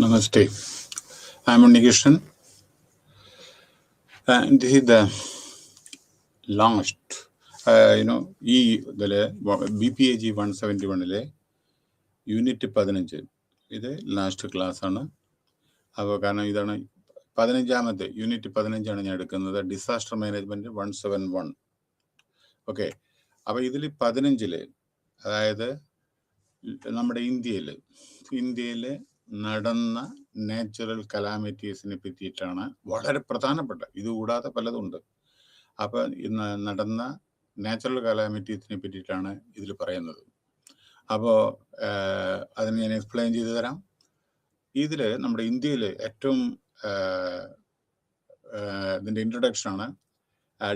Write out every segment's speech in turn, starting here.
Namaste. I'm Unnikrishnan. This is the launched, ഇതിലെ BPAG 171 unit 15 ഇത് last class ആണ്. അപ്പോൾ കാരണം ഇതാണ് 15ാമത്തെ യൂണിറ്റ് 15 ഞാൻ എടുക്കുന്നത്. Disaster management 171. ഓക്കെ, അപ്പോൾ ഇതിൽ 15 അതായത് നമ്മുടെ ഇന്ത്യയിൽ നടന്ന നാച്ചുറൽ കലാമിറ്റീസിനെ പറ്റിയിട്ടാണ് വളരെ പ്രധാനപ്പെട്ട, ഇതുകൂടാതെ പലതുണ്ട്. അപ്പം ഇന്ന് നടന്ന നാച്ചുറൽ കലാമിറ്റീസിനെ പറ്റിയിട്ടാണ് ഇതിൽ പറയുന്നത്. അപ്പോൾ അതിന് ഞാൻ എക്സ്പ്ലെയിൻ ചെയ്തു തരാം. ഇതിൽ നമ്മുടെ ഇന്ത്യയിൽ ഏറ്റവും ഇതിൻ്റെ ഇൻട്രൊഡക്ഷനാണ്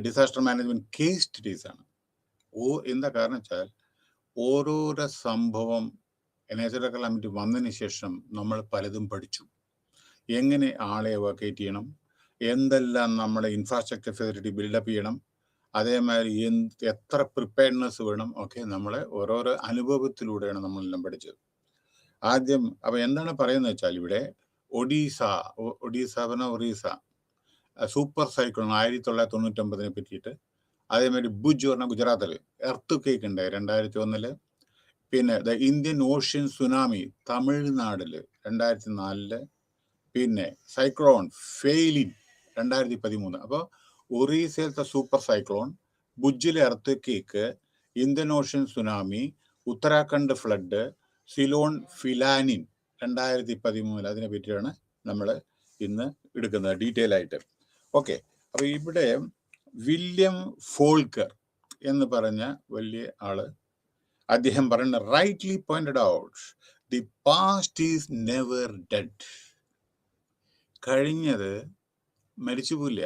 ഡിസാസ്റ്റർ മാനേജ്മെന്റ് കേസ് സ്റ്റഡീസ് ആണ്. എന്താ കാരണം വെച്ചാൽ ഓരോരോ സംഭവം നാച്ചുറൽ കലാമിറ്റി വന്നതിന് ശേഷം നമ്മൾ പലതും പഠിച്ചു. എങ്ങനെ ആളെ എവാക്യുവേറ്റ് ചെയ്യണം, എന്തെല്ലാം നമ്മുടെ ഇൻഫ്രാസ്ട്രക്ചർ ഫെസിലിറ്റി ബിൽഡപ്പ് ചെയ്യണം, അതേമാതിരി എത്ര പ്രിപ്പയർനെസ് വേണം, ഒക്കെ നമ്മളെ ഓരോരോ അനുഭവത്തിലൂടെയാണ് നമ്മളെല്ലാം പഠിച്ചത്. ആദ്യം അപ്പോൾ എന്താണ് പറയുന്നത് വെച്ചാൽ ഇവിടെ ഒറീസ സൂപ്പർ സൈക്ലോൺ 1999 പറ്റിയിട്ട്, അതേമാതിരി ഭുജ് പറഞ്ഞ ഗുജറാത്തിൽ എർത്ത് കേക്ക് ഉണ്ടായി 2001. പിന്നെ ദ ഇന്ത്യൻ ഓഷ്യൻ സുനാമി തമിഴ്നാടിൽ 2004. പിന്നെ സൈക്ലോൺ ഫെയിലിൻ 2013. അപ്പോൾ ഒറീസയിലത്തെ സൂപ്പർ സൈക്ലോൺ, ഭുജിലെ earthquake, Indian ocean tsunami, Uttarakhand flood, cyclone Phailin 2013. അതിനെ പറ്റിയാണ് നമ്മൾ ഇന്ന് എടുക്കുന്നത് ഡീറ്റെയിൽ ആയിട്ട്. ഓക്കെ, അപ്പോൾ ഇവിടെ വില്യം ഫോൾക്കർ എന്ന് പറഞ്ഞ വലിയ ആള് അദ്ദേഹം പറയുന്ന rightly pointed out, the past is never dead. കഴിഞ്ഞത് മരിച്ചുപോയില്ല,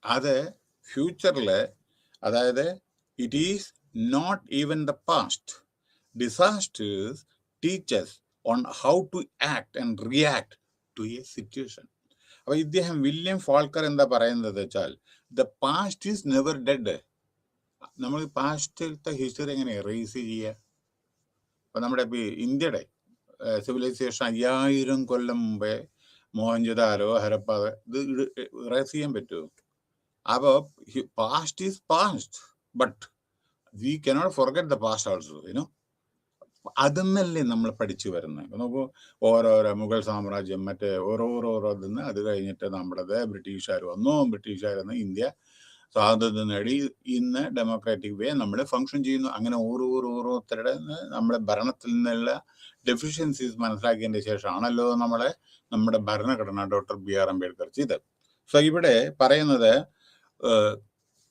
അത് ഫ്യൂച്ചറിൽ, അതായത് it is not even the past. Disasters teaches on how to act and react to a situation. അപ്പൊ ഇദ്ദേഹം വില്യം ഫോൾക്കർ എന്താ പറയുന്നത് വെച്ചാൽ the past is never dead. നമ്മൾ പാസ്റ്റിലത്തെ ഹിസ്റ്ററി എങ്ങനെ എറേസ് ചെയ്യുക? അപ്പൊ നമ്മുടെ ഇന്ത്യയുടെ സിവിലൈസേഷൻ 5000 കൊല്ലം മുമ്പേ മോഹൻജദാരോ ഹരപ്പ ഇത് എറേസ് ചെയ്യാൻ പറ്റുമോ? അപ്പോൾ past is past, but we cannot forget the past also. അതെന്നല്ലേ നമ്മൾ പഠിച്ചു വരുന്നത്. നോക്കൂ, ഓരോരോ മുഗൾ സാമ്രാജ്യം, മറ്റേ ഓരോരോ ഇതിന്ന് അത് കഴിഞ്ഞിട്ട് നമ്മുടേത് ബ്രിട്ടീഷുകാർ വന്നു. ബ്രിട്ടീഷുകാരെന്ന് ഇന്ത്യ സ്വാതന്ത്ര്യം നേടി. ഇന്ന് ഡെമോക്രാറ്റിക് വേ നമ്മൾ ഫങ്ഷൻ ചെയ്യുന്നു. അങ്ങനെ ഓരോരുത്തരുടെ നമ്മുടെ ഭരണത്തിൽ നിന്നുള്ള ഡെഫിഷ്യൻസീസ് മനസ്സിലാക്കിയതിൻ്റെ ശേഷമാണല്ലോ നമ്മുടെ ഭരണഘടന ഡോക്ടർ BR അംബേദ്കർ ചെയ്തത്. സോ ഇവിടെ പറയുന്നത്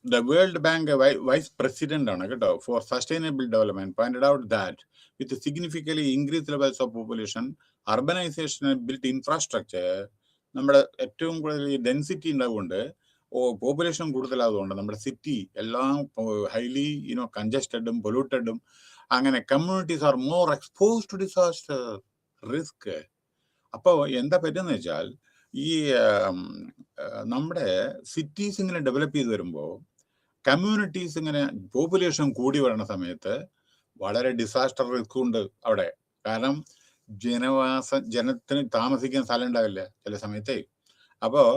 the world bank vice president ആണ് കേട്ടോ for sustainable development pointed out that with significally increase levels of population, urbanisation, built infrastructure, നമ്മുടെ ഏറ്റവും കൂടുതൽ ഡെൻസിറ്റി ഉണ്ടാവുകൊണ്ട്, പോപ്പുലേഷൻ കൂടുതലായതുകൊണ്ട് നമ്മുടെ സിറ്റി എല്ലാം ഹൈലി കൺജസ്റ്റഡും പൊല്യൂട്ടഡും, അങ്ങനെ communities are more expose to disaster risk. അപ്പോൾ എന്താ പറ്റുന്നത് വെച്ചാൽ ഈ നമ്മുടെ സിറ്റീസ് ഇങ്ങനെ ഡെവലപ്പ് ചെയ്ത് വരുമ്പോൾ കമ്മ്യൂണിറ്റീസ് ഇങ്ങനെ പോപ്പുലേഷൻ കൂടി വരുന്ന സമയത്ത് വളരെ ഡിസാസ്റ്റർ റിസ്ക് ഉണ്ട് അവിടെ. കാരണം ജനത്തിന് താമസിക്കാൻ സ്ഥലം ഉണ്ടാവില്ല ചില സമയത്തേ. അപ്പോൾ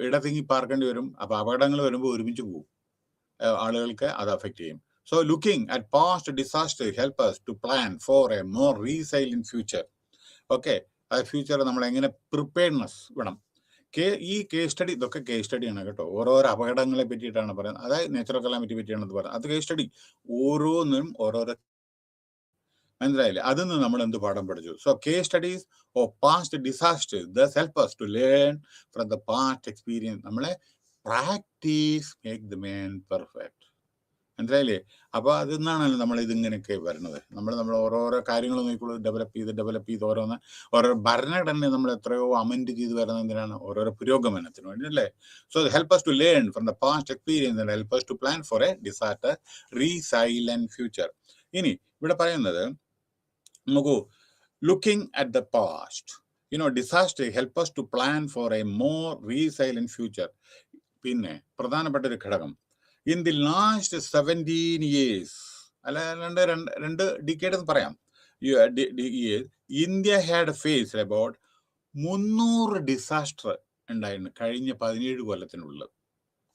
ഇടതിങ്ങി പാർക്കേണ്ടി വരും. അപ്പോൾ അപകടങ്ങൾ വരുമ്പോൾ ഒരുമിച്ച് പോകും, ആളുകൾക്ക് അത് അഫക്റ്റ് ചെയ്യും. So looking at past disaster help us to plan for a more resilient future. Okay, ആ ഫ്യൂച്ചർ നമ്മൾ എങ്ങനെ പ്രിപ്പയർനെസ് വേണം. ഈ കേസ് സ്റ്റഡി, ഇതൊക്കെ കേസ് സ്റ്റഡിയാണ് കേട്ടോ. ഓരോരോ അപകടങ്ങളെ പറ്റിയിട്ടാണ് പറയുന്നത്, അതായത് നാച്ചുറൽ കലാമിറ്റി പറ്റിയാണ് പറയുന്നത്. അത് കേസ് സ്റ്റഡി, ഓരോന്നിനും ഓരോരോ മനസ്സിലായില്ലേ? അതിൽ നിന്ന് നമ്മൾ എന്ത് പാഠം പഠിച്ചു? So case studies of past disasters thus help us to learn from the past experience. നമ്മളെ practice make the man perfect. മനസ്സിലായില്ലേ? അപ്പോൾ അതിൽ നിന്നാണല്ലോ നമ്മൾ ഇതിങ്ങനെയൊക്കെ വരുന്നത്. നമ്മൾ ഓരോരോ കാര്യങ്ങൾ നോക്കിക്കോളൂ, ഡെവലപ്പ് ചെയ്ത് ഓരോ ഭരണഘടന നമ്മൾ എത്രയോ അമെൻഡ് ചെയ്ത് വരുന്നത് എന്തിനാണ്? ഓരോരോ പുരോഗമനത്തിന് വേണ്ടി അല്ലേ? So help us to learn from the past experience and help us to plan for a disaster resilient future. ഇനി ഇവിടെ പറയുന്നത് നോക്കൂ, looking at the past, disaster help us to plan for a more resilient future. പിന്നെ പ്രധാനപ്പെട്ട ഒരു ഘടകം, in the last 17 years, അല്ല രണ്ട് ഡിക്കേഡ് എന്ന് പറയാം, years, India had faced about 300 disaster ഉണ്ടായിരുന്നു കഴിഞ്ഞ 17 കൊല്ലത്തിനുള്ളിൽ.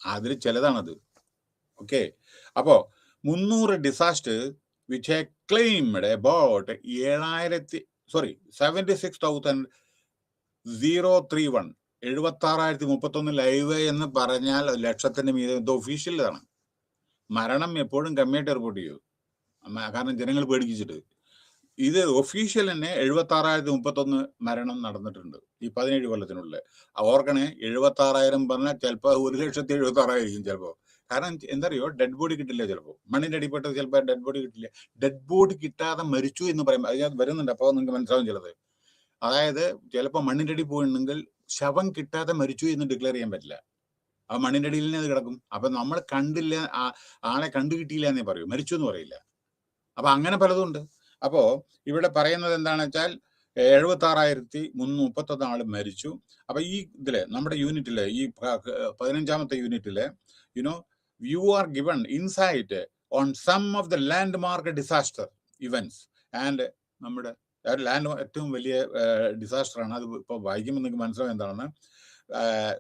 അതിൽ ചിലതാണത്. ഓക്കെ, അപ്പോൾ 300 disaster which had claimed about 76,031 76,031 live എന്ന് പറഞ്ഞാൽ ലക്ഷത്തിന് മീതെ ഇത് ഒഫീഷ്യലാണ്. മരണം എപ്പോഴും കമ്മിയായിട്ട് റിപ്പോർട്ട് ചെയ്യൂ, കാരണം ജനങ്ങൾ പേടിച്ചിട്ട്. ഇത് ഒഫീഷ്യൽ തന്നെ 76,031 മരണം നടന്നിട്ടുണ്ട് ഈ 17 കൊല്ലത്തിനുള്ളിൽ. ഓർക്കണേ, 76,000 പറഞ്ഞാൽ ചിലപ്പോൾ 1,76,000 ചിലപ്പോൾ. കാരണം എന്തറിയോ, ഡെഡ് ബോഡി കിട്ടില്ല ചിലപ്പോൾ. മണ്ണിന്റെ അടിപ്പെട്ടത് ചിലപ്പോൾ ഡെഡ് ബോഡി കിട്ടില്ല. ഡെഡ് ബോഡി കിട്ടാതെ മരിച്ചു എന്ന് പറയുമ്പോൾ അത് വരുന്നുണ്ട്. അപ്പോൾ നിങ്ങൾക്ക് മനസ്സിലാവും ചിലത്. അതായത് ചിലപ്പോൾ മണ്ണിന്റെ അടി പോയിട്ടുണ്ടെങ്കിൽ ശവം കിട്ടാതെ മരിച്ചു എന്ന് ഡിക്ലെയർ ചെയ്യാൻ പറ്റില്ല. ആ മണ്ണിന്റെ അടിയിൽ തന്നെ അത് കിടക്കും. അപ്പൊ നമ്മൾ കണ്ടില്ല, ആളെ കണ്ടു കിട്ടിയില്ല എന്നേ പറയൂ, മരിച്ചു എന്ന് പറയില്ല. അപ്പൊ അങ്ങനെ പലതും ഉണ്ട്. അപ്പോ ഇവിടെ പറയുന്നത് എന്താണെന്ന് വെച്ചാൽ 76,331 ആള് മരിച്ചു. അപ്പൊ ഈ ഇതില് നമ്മുടെ യൂണിറ്റില്, ഈ 15ാമത്തെ യൂണിറ്റില് you are given insight on some of the landmark disaster events and നമ്മുടെ ഏറ്റവും വലിയ ഡിസാസ്റ്റർ ആണ് അത്. ഇപ്പൊ വായിക്കുമ്പോൾ നിങ്ങൾക്ക് മനസ്സിലാവും എന്താണെന്ന്.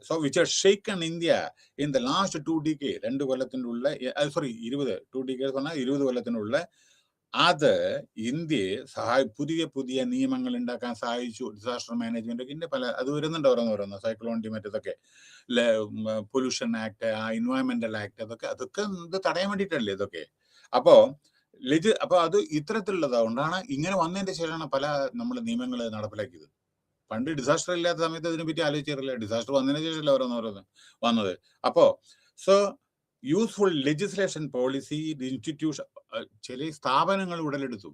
So which has shaken India in the last 2 decades, 2 കൊല്ലത്തിനുള്ള 2 decades പറഞ്ഞാൽ 20 കൊല്ലത്തിനുള്ള. അത് ഇന്ത്യയെ പുതിയ നിയമങ്ങൾ ഉണ്ടാക്കാൻ സഹായിച്ചു. ഡിസാസ്റ്റർ മാനേജ്മെന്റ് പല അത് വരുന്നുണ്ട് ഓരോന്ന്, സൈക്ലോൺ മറ്റേതൊക്കെ, പൊല്യൂഷൻ ആക്ട്, എൻവയോൺമെന്റൽ ആക്ട്, അതൊക്കെ ഇത് തടയാൻ വേണ്ടിയിട്ടല്ലേ ഇതൊക്കെ. അപ്പോ അത് ഇത്തരത്തിലുള്ളതുകൊണ്ടാണ് ഇങ്ങനെ വന്നതിന്റെ ശേഷമാണ് പല നമ്മൾ നിയമങ്ങൾ നടപ്പിലാക്കിയത്. പണ്ട് ഡിസാസ്റ്റർ ഇല്ലാത്ത സമയത്ത് ഇതിനെപ്പറ്റി ആലോചിച്ചിട്ടില്ല. ഡിസാസ്റ്റർ വന്നതിന് ശേഷമല്ല ഓരോന്ന് വന്നത്. അപ്പോ യൂസ്ഫുൾ ലെജിസ്ലേഷൻ പോളിസി ഇൻസ്റ്റിറ്റ്യൂഷൻ, ചില സ്ഥാപനങ്ങൾ ഉടലെടുത്തു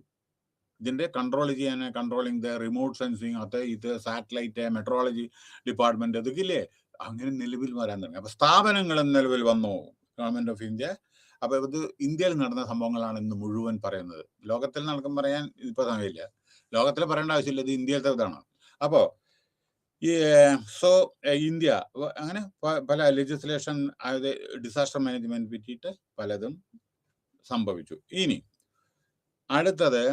ഇതിന്റെ കൺട്രോൾ ചെയ്യാൻ. കൺട്രോളിങ് ദ റിമോട്ട് സെൻസിങ്, ഇത് സാറ്റലൈറ്റ്, മെട്രോളജി ഡിപ്പാർട്ട്മെന്റ്, ഇതൊക്കെ ഇല്ലേ, അങ്ങനെ നിലവിൽ വരാൻ തുടങ്ങി. അപ്പൊ സ്ഥാപനങ്ങൾ നിലവിൽ വന്നു, ഗവൺമെന്റ് ഓഫ് ഇന്ത്യ. അപ്പൊ ഇത് ഇന്ത്യയിൽ നടന്ന സംഭവങ്ങളാണ് ഇന്ന് മുഴുവൻ പറയുന്നത്. ലോകത്തിൽ നടക്കും പറയാൻ ഇപ്പൊ സമയമില്ല, ലോകത്തിൽ പറയേണ്ട ആവശ്യമില്ല, ഇത് ഇന്ത്യയിലത്തെ ഇതാണ്. അപ്പോ ഇന്ത്യ അങ്ങനെ പല ലെജിസ്ലേഷൻ, അതായത് ഡിസാസ്റ്റർ മാനേജ്മെന്റ് പറ്റിയിട്ട് പലതും സംഭവിച്ചു. ഇനി അടുത്തത്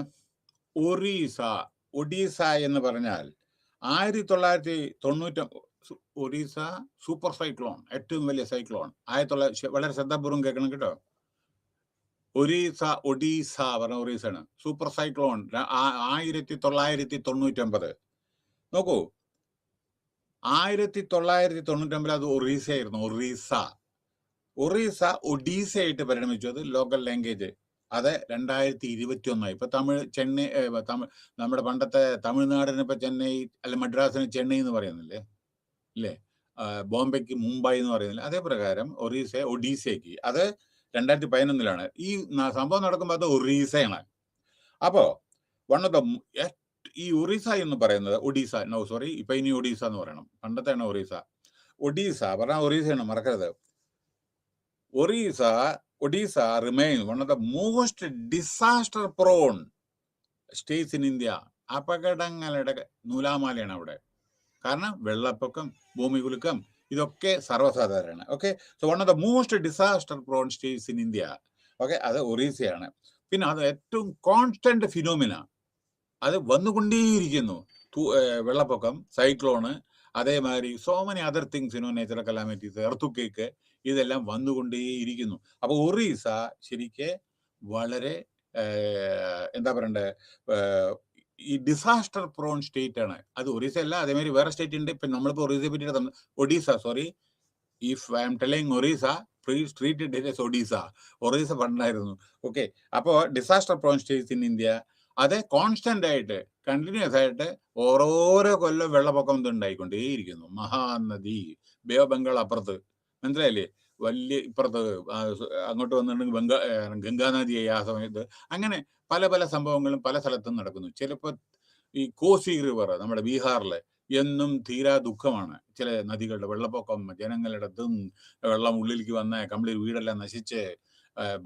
ഒഡീസ എന്ന് പറഞ്ഞാൽ 1990 ഒഡീസ സൂപ്പർ സൈക്ലോൺ, ഏറ്റവും വലിയ സൈക്ലോൺ 1900. വളരെ ശ്രദ്ധാപൂർവം കേൾക്കണം കേട്ടോ. ഒഡീസ പറഞ്ഞ ഒറീസാണ്. Super cyclone 1999. നോക്കൂ, 1999 അത് ഒറീസയായിരുന്നു. ഒറീസ ഒഡീസയായിട്ട് പരിണമിച്ചു. അത് ലോക്കൽ ലാംഗ്വേജ്. അത് 2021. ഇപ്പൊ ചെന്നൈ, നമ്മുടെ പണ്ടത്തെ തമിഴ്നാടിന് ഇപ്പൊ ചെന്നൈ, അല്ല മദ്രാസിന് ചെന്നൈ എന്ന് പറയുന്നില്ലേ, ഇല്ലേ, ബോംബെക്ക് മുംബൈ എന്ന് പറയുന്നില്ല, അതേ പ്രകാരം ഒഡീസയ്ക്ക് അത് 2011 ഈ സംഭവം നടക്കുമ്പോൾ അത് ഒറീസയാണ്. അപ്പോ ഈ ഒറീസ എന്ന് പറയുന്നത് ഇപ്പൊ ഇനി ഒഡീസ എന്ന് പറയണം, പണ്ടത്തെയാണ് ഒഡീസ പറഞ്ഞ ഒറീസയാണ്, മറക്കരുത്. Odisha remain one of the most disaster prone states in India. അപകടങ്ങളുടെ നൂലാമാലയാണ് അവിടെ. കാരണം വെള്ളപ്പൊക്കം, ഭൂമികുലുക്കം, ഇതൊക്കെ സർവ്വസാധാരണ. Okay, so one of the most disaster prone states in India. Okay, അത് ഒറീസയാണ്. പിന്നെ അത് ഏറ്റവും കോൺസ്റ്റന്റ് ഫിനോമിന, അത് വന്നുകൊണ്ടേയിരിക്കുന്നു. വെള്ളപ്പൊക്കം, സൈക്ലോണ്, അതേമാതിരി so many other things, natural calamities, earthquake, ഇതെല്ലാം വന്നുകൊണ്ടേയിരിക്കുന്നു. അപ്പൊ ഒറീസ ശരിക്ക് വളരെ എന്താ പറയണ്ടേ, ഈ ഡിസാസ്റ്റർ പ്രോൺ സ്റ്റേറ്റ് ആണ്. അത് ഒറീസ അല്ല, അതേമാതിരി വേറെ സ്റ്റേറ്റ് ഉണ്ട്. ഇപ്പൊ നമ്മളിപ്പോ ഒറീസയെ പറ്റിയിട്ട് if I M telling Orissa, please treat it as Orissa പണ്ടായിരുന്നു. ഓക്കെ, അപ്പോ disaster prone states in India, അത് കോൺസ്റ്റന്റ് ആയിട്ട് കണ്ടിന്യൂസ് ആയിട്ട് ഓരോരോ കൊല്ലം വെള്ളപ്പൊക്കം ഉണ്ടായിക്കൊണ്ടേയിരിക്കുന്നു. മഹാനദി, ബേ ഓഫ് ബംഗാൾ അപ്പുറത്ത്, മനസ്സിലായില്ലേ, വലിയ ഇപ്പുറത്ത് അങ്ങോട്ട് വന്നിട്ടുണ്ടെങ്കിൽ ഗംഗാനദിയായി ആ സമയത്ത്. അങ്ങനെ പല പല സംഭവങ്ങളും പല സ്ഥലത്തും നടക്കുന്നു. ചിലപ്പോൾ ഈ കോസി റിവർ നമ്മുടെ ബീഹാറിലെ എന്നും തീരാ ദുഃഖമാണ്. ചില നദികളുടെ വെള്ളപ്പൊക്കം, ജനങ്ങളുടെ വെള്ളം ഉള്ളിലേക്ക് വന്ന് കംപ്ലീറ്റ് വീടെല്ലാം നശിച്ച്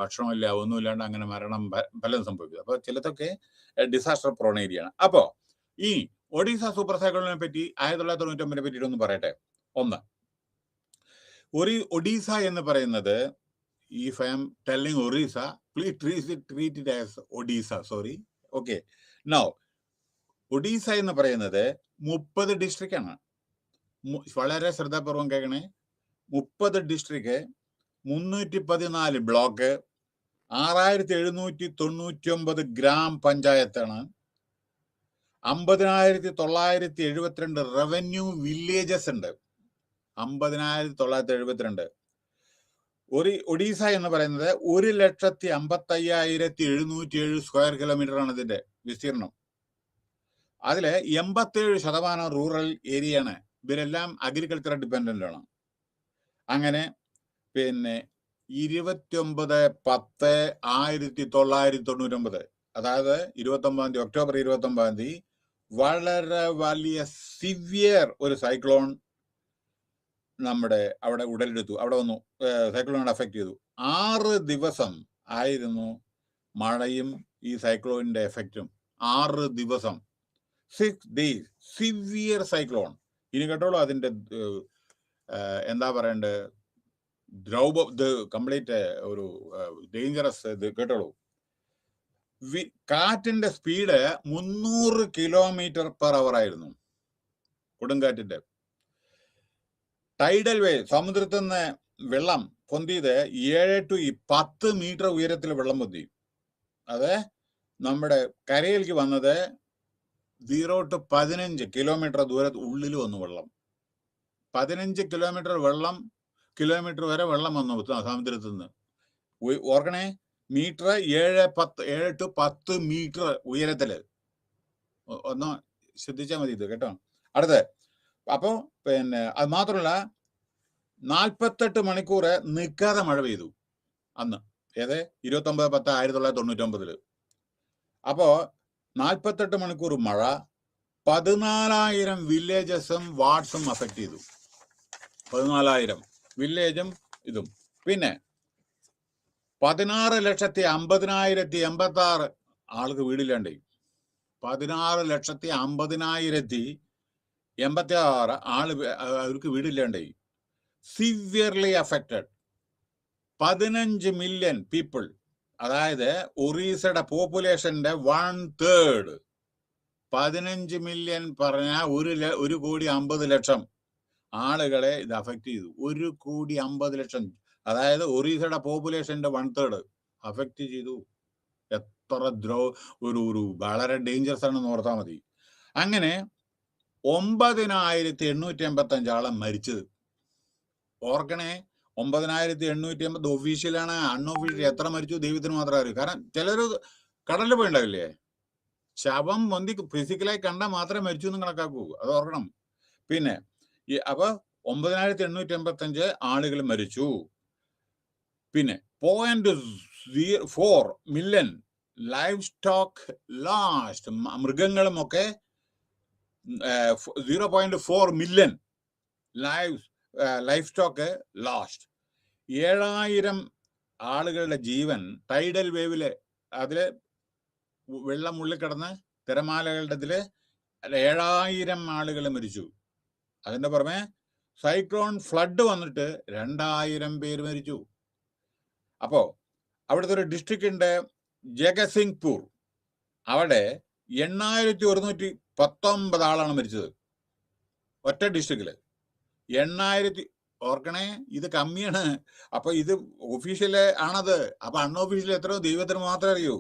ഭക്ഷണമില്ല, ഒന്നുമില്ലാണ്ട് അങ്ങനെ മരണം പലതും സംഭവിക്കും. അപ്പൊ ചിലതൊക്കെ ഡിസാസ്റ്റർ പ്രോൺ ഏരിയയാണ്. അപ്പോ ഈ ഒഡീസ സൂപ്പർ സൈക്ലോണിനെ പറ്റി 1999 പറ്റിയിട്ടൊന്ന് പറയട്ടെ. ഒന്ന്, ഒഡീസ എന്ന് പറയുന്നത്, if I M telling Orissa, please treat it as Odisha. Okay, now Odisha എന്ന് പറയുന്നത് 30 ഡിസ്ട്രിക്റ്റ് ആണ്. വളരെ ശ്രദ്ധാപൂർവം കേൾക്കണേ. 30 ഡിസ്ട്രിക്റ്റ്, 314 ബ്ലോക്ക്, 6799 ഗ്രാം പഞ്ചായത്താണ്, 50,972 റവന്യൂ വില്ലേജസ് ഉണ്ട്. 50,972. ഒഡീസ എന്ന് പറയുന്നത് 1,55,707 സ്ക്വയർ കിലോമീറ്റർ ആണ് ഇതിന്റെ വിസ്തീർണം. അതില് 87% റൂറൽ ഏരിയ ആണ്. ഇവരെല്ലാം അഗ്രികൾച്ചർ ഡിപ്പെൻഡന്റ് ആണ്. അങ്ങനെ പിന്നെ 29/10/1999, അതായത് 29 ഒക്ടോബർ 29 വളരെ വലിയ സിവിയർ ഒരു സൈക്ലോൺ നമ്മുടെ അവിടെ ഉടലെടുത്തു. അവിടെ വന്നു, സൈക്ലോൺ അഫക്റ്റ് ചെയ്തു. 6 ദിവസം ആയിരുന്നു മഴയും ഈ സൈക്ലോണിന്റെ എഫക്റ്റും. 6 ദിവസം, 6 days സിവിയർ സൈക്ലോൺ. ഇനി കേട്ടോളൂ അതിന്റെ എന്താ പറയണ്ടേ, കംപ്ലീറ്റ് ഒരു ഡേഞ്ചറസ് ഇത് കേട്ടോളൂ. കാറ്റിന്റെ സ്പീഡ് 300 km/h ആയിരുന്നു, കൊടുങ്കാറ്റിന്റെ. ടൈഡൽ വേവ്, സമുദ്രത്തിൽ നിന്ന് വെള്ളം പൊന്തിയത് 7 to 10 മീറ്റർ ഉയരത്തിൽ വെള്ളം പൊന്തി. അത് നമ്മുടെ കരയിലേക്ക് വന്നത് 0 to 15 കിലോമീറ്റർ ഉള്ളിൽ വന്നു വെള്ളം. 15 കിലോമീറ്റർ വരെ വെള്ളം വന്നു സമുദ്രത്തിൽ നിന്ന്. ഓർക്കണേ, മീറ്റർ 7 to 10 മീറ്റർ ഉയരത്തില്. ഒന്ന് ശ്രദ്ധിച്ചാൽ മതി ഇത് കേട്ടോ. അടുത്ത്, അപ്പോ പിന്നെ അത് മാത്രമല്ല 48 മണിക്കൂർ നിൽക്കാതെ മഴ പെയ്തു അന്ന്. ഏത് 29/10/1999. അപ്പോ 48 മണിക്കൂർ മഴ, 14,000 വില്ലേജസും വാർഡ്സും അഫക്ട് ചെയ്തു. 14,000 വില്ലേജും ഇതും. പിന്നെ 16,50,086 ആൾക്ക് വീടില്ലാണ്ടായി. 16,50,086 ആള് അവർക്ക് വീടില്ലാണ്ടായി. Severely affected 15 million people. അതായത് ഒറീസയുടെ പോപ്പുലേഷന്റെ 1/3. 15 മില്യൺ പറഞ്ഞാൽ 1,50,00,000 ആളുകളെ ഇത് അഫക്റ്റ് ചെയ്തു. 1,50,00,000. അതായത് ഒറീസയുടെ പോപ്പുലേഷന്റെ 1/3 അഫക്റ്റ് ചെയ്തു. എത്ര ഒരു വളരെ ഡേഞ്ചറസ് ആണെന്ന് ഓർത്താൽ മതി. അങ്ങനെ 9,885 ആളെ മരിച്ചത്. ഓർക്കണേ, 9,880 ഒഫീഷ്യലാണ്. അൺഒഫീഷ്യൽ എത്ര മരിച്ചു ദൈവത്തിന് മാത്രമേ അറിയൂ. കാരണം ചിലർ കടലിൽ പോയിണ്ടാവില്ലേ, ശവം വന്തി ഫിസിക്കലായി കണ്ടാൽ മാത്രമേ മരിച്ചു എന്ന് കണക്കാക്കൂ. അത് ഓർക്കണം. പിന്നെ അപ്പൊ 9,885 ആളുകൾ മരിച്ചു. പിന്നെ 0.4 മില്യൺ ലൈവ് സ്റ്റോക്ക് ലാസ്റ്റ്. മൃഗങ്ങളും ഒക്കെ 0.4 മില്യൺ ലൈഫ് സ്റ്റോക്ക് ലാസ്റ്റ്. 7,000 ആളുകളുടെ ജീവൻ ടൈഡൽ വേവില്, അതില് വെള്ളം ഉള്ളിൽ കിടന്ന് തിരമാലകളുടെ ഇതില് 7,000 ആളുകൾ മരിച്ചു. അതിന്റെ പുറമെ സൈക്ലോൺ ഫ്ലഡ് വന്നിട്ട് 2,000 പേര് മരിച്ചു. അപ്പോ അവിടുത്തെ ഒരു ഡിസ്ട്രിക്റ്റ് ഉണ്ട്, ജഗസിംഗ്പൂർ. അവിടെ 8,119 ആളാണ് മരിച്ചത് ഒറ്റ ഡിസ്ട്രിക്റ്റില്. 8,000. ഓർക്കണേ, ഇത് കമ്മിയാണ്. അപ്പൊ ഇത് ഒഫീഷ്യല് ആണത്. അപ്പൊ അൺഒഫീഷ്യൽ എത്രയോ ദൈവത്തിന് മാത്രമേ അറിയൂ.